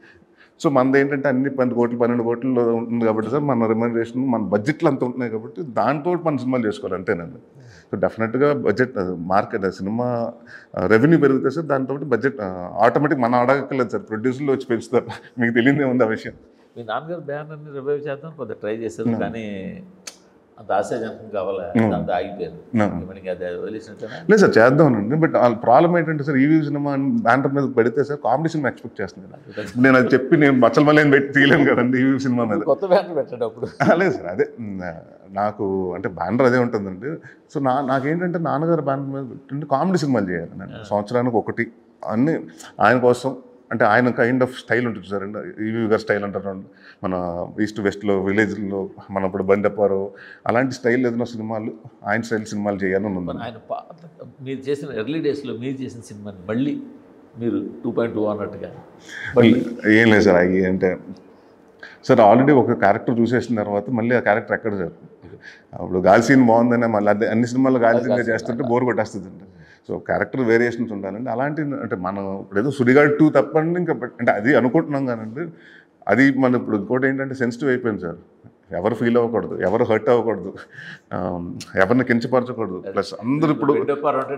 సో మనది ఏంటంటే అన్ని 10 కోట్లు 12 కోట్లు ఉంది కాబట్టి సార్ మన రెమ్యునరేషన్ మన బడ్జెట్లు అంత ఉంటున్నాయి కాబట్టి దాంతో మన సినిమాలు చేసుకోవాలి అంతేనండి. సో డెఫినెట్గా బడ్జెట్ మార్కెట్ సినిమా రెవెన్యూ పెరిగితే సార్ దాంతో బడ్జెట్ ఆటోమేటిక్ మనం అడగక్కర్లేదు సార్, ప్రొడ్యూసర్లు వచ్చి పెంచుతారు. మీకు తెలియదే ఉంది ఆ విషయం. మీ నాన్నగారు బ్యానర్ని రివైవ్ చేద్దాం కొద్దిగా ట్రై చేశారు, కానీ అంత ఆశాజనకం కావాలా అంత ఆగిపోయారు. లేదు సార్ చేద్దామనండి, బట్ ప్రాబ్లం ఏంటంటే సార్ ఈవీ సినిమా బ్యానర్ మీద పెడితే సార్ కామెడీ సినిమా ఎక్స్పెక్ట్ చేస్తున్నాను. నేను అది చెప్పి నేను బచ్చలమల్లి పెట్టి తీయలేను కదండి ఈవీ సినిమా మీద. కొత్త బ్యానర్ పెట్టండి అప్పుడు. లేదు సార్, అదే నాకు అంటే బ్యానర్ అదే ఉంటుందండి. సో నాకేంటంటే నాన్నగారు బ్యానర్ మీద పెట్టి కామెడీ సినిమాలు చేయాలి నేను, సంవత్సరానికి ఒకటి అన్నీ ఆయన కోసం. అంటే ఆయన కైండ్ ఆఫ్ స్టైల్ ఉంటుంది సార్ అండి, ఈవీ గారి స్టైల్ అంటారు మన ఈస్ట్ వెస్ట్లో విలేజ్లో మన ఇప్పుడు బండెప్పారు అలాంటి స్టైల్ ఏదైనా సినిమాలు ఆయన స్టైల్ సినిమాలు చేయాలని ఉంది. ఆయన మీరు చేసిన ఎర్లీ డేస్లో మీరు చేసిన సినిమాని మళ్ళీ మీరు 2.2 అన్నట్టుగా. ఏం లేదు సార్ అవి అంటే సార్ ఆల్రెడీ ఒక క్యారెక్టర్ చూసేసిన తర్వాత మళ్ళీ ఆ క్యారెక్టర్ ఎక్కడ సార్ అప్పుడు గాలి సీన్ బాగుందని మళ్ళీ అదే అన్ని సినిమాల్లో గాలి సీన్గా చేస్తుంటే బోర్ కొట్టేస్తుంది అండి. సో క్యారెక్టర్ వేరియేషన్స్ ఉండాలండి. అలాంటి అంటే మనం ఇప్పుడు ఏదో సుడిగాడు 2 తప్పండి ఇంకా అంటే అది అనుకుంటున్నాం కానండి. అది మన ఇప్పుడు ఇంకోటి ఏంటంటే సెన్సిటివ్ అయిపోయింది సార్. ఎవరు ఫీల్ అవ్వకూడదు, ఎవరు హర్ట్ అవ్వకూడదు, ఎవరిని కించపరచకూడదు. ప్లస్ అందరూ ఇప్పుడు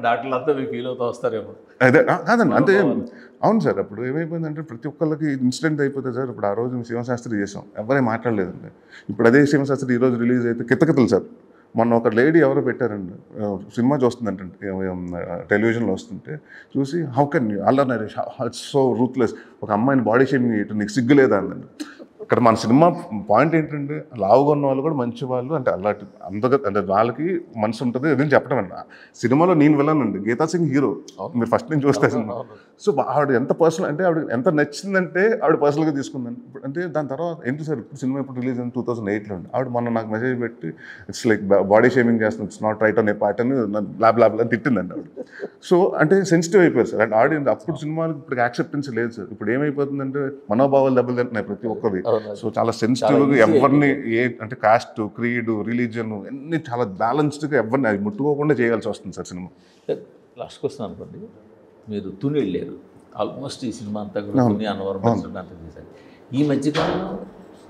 డాక్టర్లు అంతా మీకు ఫీల్ అవుతూ వస్తారేమో. అదే కాదండి అంటే అవును సార్. అప్పుడు ఏమైపోయిందంటే ప్రతి ఒక్కళ్ళకి ఇన్సిడెంట్ అయిపోతుంది సార్. ఇప్పుడు ఆ రోజు శివశాస్త్రి చేసాం, ఎవరే మాట్లాడలేదండి. ఇప్పుడు అదే శివశాస్త్రి ఈరోజు రిలీజ్ అయితే కితకితలు సార్. మొన్న ఒక లేడీ ఎవరో పెట్టారండి, సినిమా చూస్తుందంటే టెలివిజన్లో వస్తుంటే చూసి how can you Allari Naresh it's so ruthless, ఒక అమ్మాయిని బాడీ షేమింగ్ చేయటం నీకు సిగ్గు లేదా అందండి. ఇక్కడ మన సినిమా పాయింట్ ఏంటంటే లావుగా ఉన్న వాళ్ళు కూడా మంచి వాళ్ళు అంటే అలాంటి అంతగా అంటే వాళ్ళకి మనసు ఉంటుంది ఏదైనా చెప్పడం అండి. సినిమాలో నేను వెళ్ళానండి, గీతా సింగ్ హీరో మీరు ఫస్ట్ నుంచి చూస్తే సినిమా. సో ఆవిడ ఎంత పర్సనల్ అంటే ఆవిడ ఎంత నచ్చిందంటే ఆవిడ పర్సనల్గా తీసుకుందండి. ఇప్పుడు అంటే దాని తర్వాత ఏంటి సార్ ఇప్పుడు సినిమా ఇప్పుడు రిలీజ్ అయింది 2008లో అండి. ఆవిడ మొన్న నాకు మెసేజ్ పెట్టి ఇట్స్ లైక్ బాడీ షేమింగ్ చేస్తుంది, ఇట్స్ నాట్ రైట్ అనే పార్ట్ అని ల్యాబ్ అని తిట్టిందండి ఆవిడ. సో అంటే సెన్సిటివ్ అయిపోయారు సార్. అంటే ఆడియన్స్ అప్పుడు సినిమాలకు ఇప్పుడు యాక్సెప్టెన్స్ లేదు సార్. ఇప్పుడు ఏమైపోతుందంటే మనోభావాలు దెబ్బలు తింటున్నాయి ప్రతి ఒక్కరి. సో చాలా సెన్సిటివ్గా ఎవరిని అంటే కాస్ట్, క్రీడ్, రిలీజియన్ అన్ని చాలా బ్యాలెన్స్డ్గా ఎవరిని అది ముట్టుకోకుండా చేయాల్సి వస్తుంది సార్ సినిమా. లాస్ట్ క్వశ్చన్ అనుకోండి, మీరు తుని వెళ్ళారు, ఆల్మోస్ట్ ఈ సినిమా అంతా కూడా తుని అన్నవరం అంతా చేశారు. ఈ మధ్యకాలంలో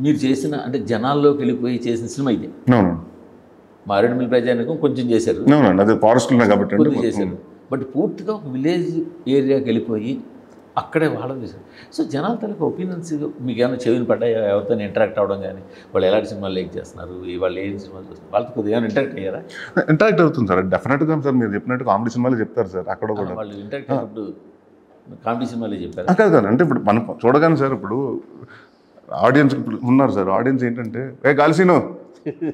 మీరు చేసిన అంటే జనాల్లోకి వెళ్ళిపోయి చేసిన సినిమా ఇదే. మారేడుమిల్లి ప్రజానికం కొంచెం చేశారు, అదే ఫారెస్ట్లో కాబట్టి చేశారు. బట్ పూర్తిగా ఒక విలేజ్ ఏరియాకి వెళ్ళిపోయి అక్కడే వాళ్ళని చేశారు. సో జనాల తలకు ఒపీనియన్స్ మీకు ఏమైనా చెవిని పడ్డాయి, ఎవరితో ఇంటరాక్ట్ అవ్వడం కానీ, వాళ్ళు ఎలాంటి సినిమాలు లైక్ చేస్తున్నారు, వాళ్ళు ఏం సినిమాలు చూస్తున్నారు, వాళ్ళతో కొద్దిగా ఏమైనా ఇంటరాక్ట్ అయ్యారా? ఇంటరాక్ట్ అవుతుంది సార్ డెఫినెట్గా సార్. మీరు చెప్పినట్టు కామెడీ సినిమాలు చెప్తారు సార్ అక్కడ కూడా. వాళ్ళు ఇంటరాక్ట్ అయినప్పుడు కామెడీ సినిమాలే చెప్పారు కాదు కాదు అంటే ఇప్పుడు మనం చూడగానే సార్ ఇప్పుడు ఆడియన్స్ ఇప్పుడు ఉన్నారు సార్. ఆడియన్స్ ఏంటంటే గాలిసీను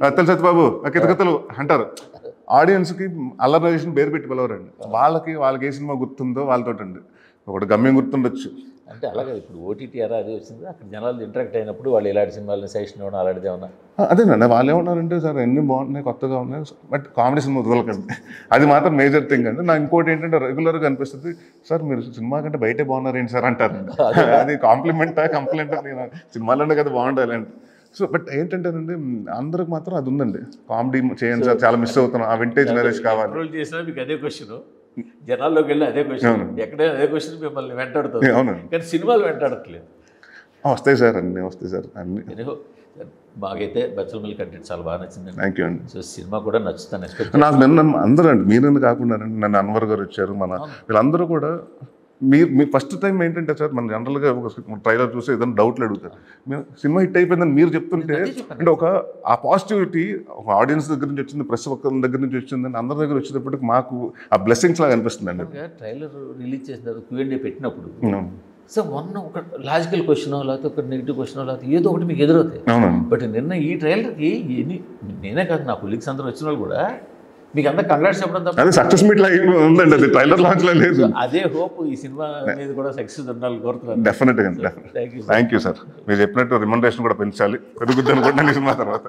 అత్తలు సత్యబాబు కితకితలు అంటారు. ఆడియన్స్కి అల్లరి నరేష్ పేరు పెట్టి పిలవరండి. వాళ్ళకి ఏ సినిమా గుర్తుందో వాళ్ళతో అండి ఒకటి గమ్యం గుర్తుండొచ్చు. అంటే అలాగే ఇప్పుడు ఓటీటీ అలా అదే వచ్చింది, అక్కడ జనాలు ఇంటరాక్ట్ అయినప్పుడు వాళ్ళు ఇలాంటి సినిమాలని సజెషన్ ఇవ్వడం అలాంటిది ఏమన్నా? అదేనండి వాళ్ళు ఏమన్నారంటే సార్ ఎన్ని బాగున్నాయి, కొత్తగా ఉన్నాయి, బట్ కామెడీ సినిమా వదలకండి, అది మాత్రం మేజర్ థింగ్ అండి. నాకు ఇంకోటి ఏంటంటే రెగ్యులర్గా అనిపిస్తుంది సార్ మీరు సినిమా కంటే బయటే బాగున్నారేంటి సార్ అంటారండి. అది కాంప్లిమెంటా కంప్లైంటా? నేను సినిమాలోనే కదా బాగుండాలండి. సో బట్ ఏంటంటేనండి అందరికి మాత్రం అది ఉందండి, కామెడీ చేయండి సార్ చాలా మిస్ అవుతున్నాం, ఆ వింటేజ్ నరేష్ కావాలి. చేసినా మీకు అదే క్వశ్చన్, జనాల్లోకి వెళ్ళి అదే క్వశ్చన్, ఎక్కడైనా అదే క్వశ్చన్ మిమ్మల్ని వెంటాడుతుంది. కానీ సినిమాలు వెంటాడట్లేదు. వస్తాయి సార్, అన్నీ వస్తాయి సార్ అన్నీ. మాకైతే బచ్చలమల్లి కంటెంట్ చాలా బాగా నచ్చిందండి. థ్యాంక్ యూ అండి. సో సినిమా కూడా నచ్చుతాను ఎక్స్పెక్ట్. నాకు నిన్న అందరూ అండి, మీరని కాకుండా నన్ను అన్వర్ గారు వచ్చారు, మన వీళ్ళందరూ కూడా మీరు ఫస్ట్ టైం ఏంటంటే సార్ మన జనరల్గా ఒక ట్రైలర్ చూసి ఏదైనా డౌట్లు అడుగుతారు. మీరు సినిమా హిట్ అయిపోయిందని మీరు చెప్తుంటే అంటే ఆ పాజిటివిటీ ఒక ఆడియన్స్ దగ్గర నుంచి వచ్చింది, ప్రెస్ ఒక్కరి దగ్గర నుంచి వచ్చిందని అందరి దగ్గర వచ్చేటప్పటికి మాకు ఆ బ్లెస్సింగ్స్ లాగా అనిపిస్తుంది అండి. ట్రైలర్ రిలీజ్ చేసిన తర్వాత Q&A పెట్టినప్పుడు సో ఒక లాజికల్ క్వశ్చనో లేకపోతే ఒక నెగిటివ్ క్వశ్చనో లేకపోతే ఏదో ఒకటి మీకు ఎదురవుతాయి. బట్ నిన్న ఈ ట్రైలర్కి నేనే కాదు నా కొలీగ్స్ అందరూ వచ్చిన వాళ్ళు కూడా మీకు అంతా కంగ్రాట్స్ చెప్పడం తప్ప సక్సెస్ మీట్ ఉందండి, అది ట్రైలర్ లాంచ్ లో లేదు. అదే హోప్ ఈ సినిమా మీద కూడా సక్సెస్ ఉండాలని కోరుతున్నాను. డెఫినెట్గా థ్యాంక్ యూ సార్. మీరు చెప్పినట్టు రిమండేషన్ కూడా పెంచాలి, పెరుగుద్ది అనుకుంటున్నాను ఈ సినిమా తర్వాత.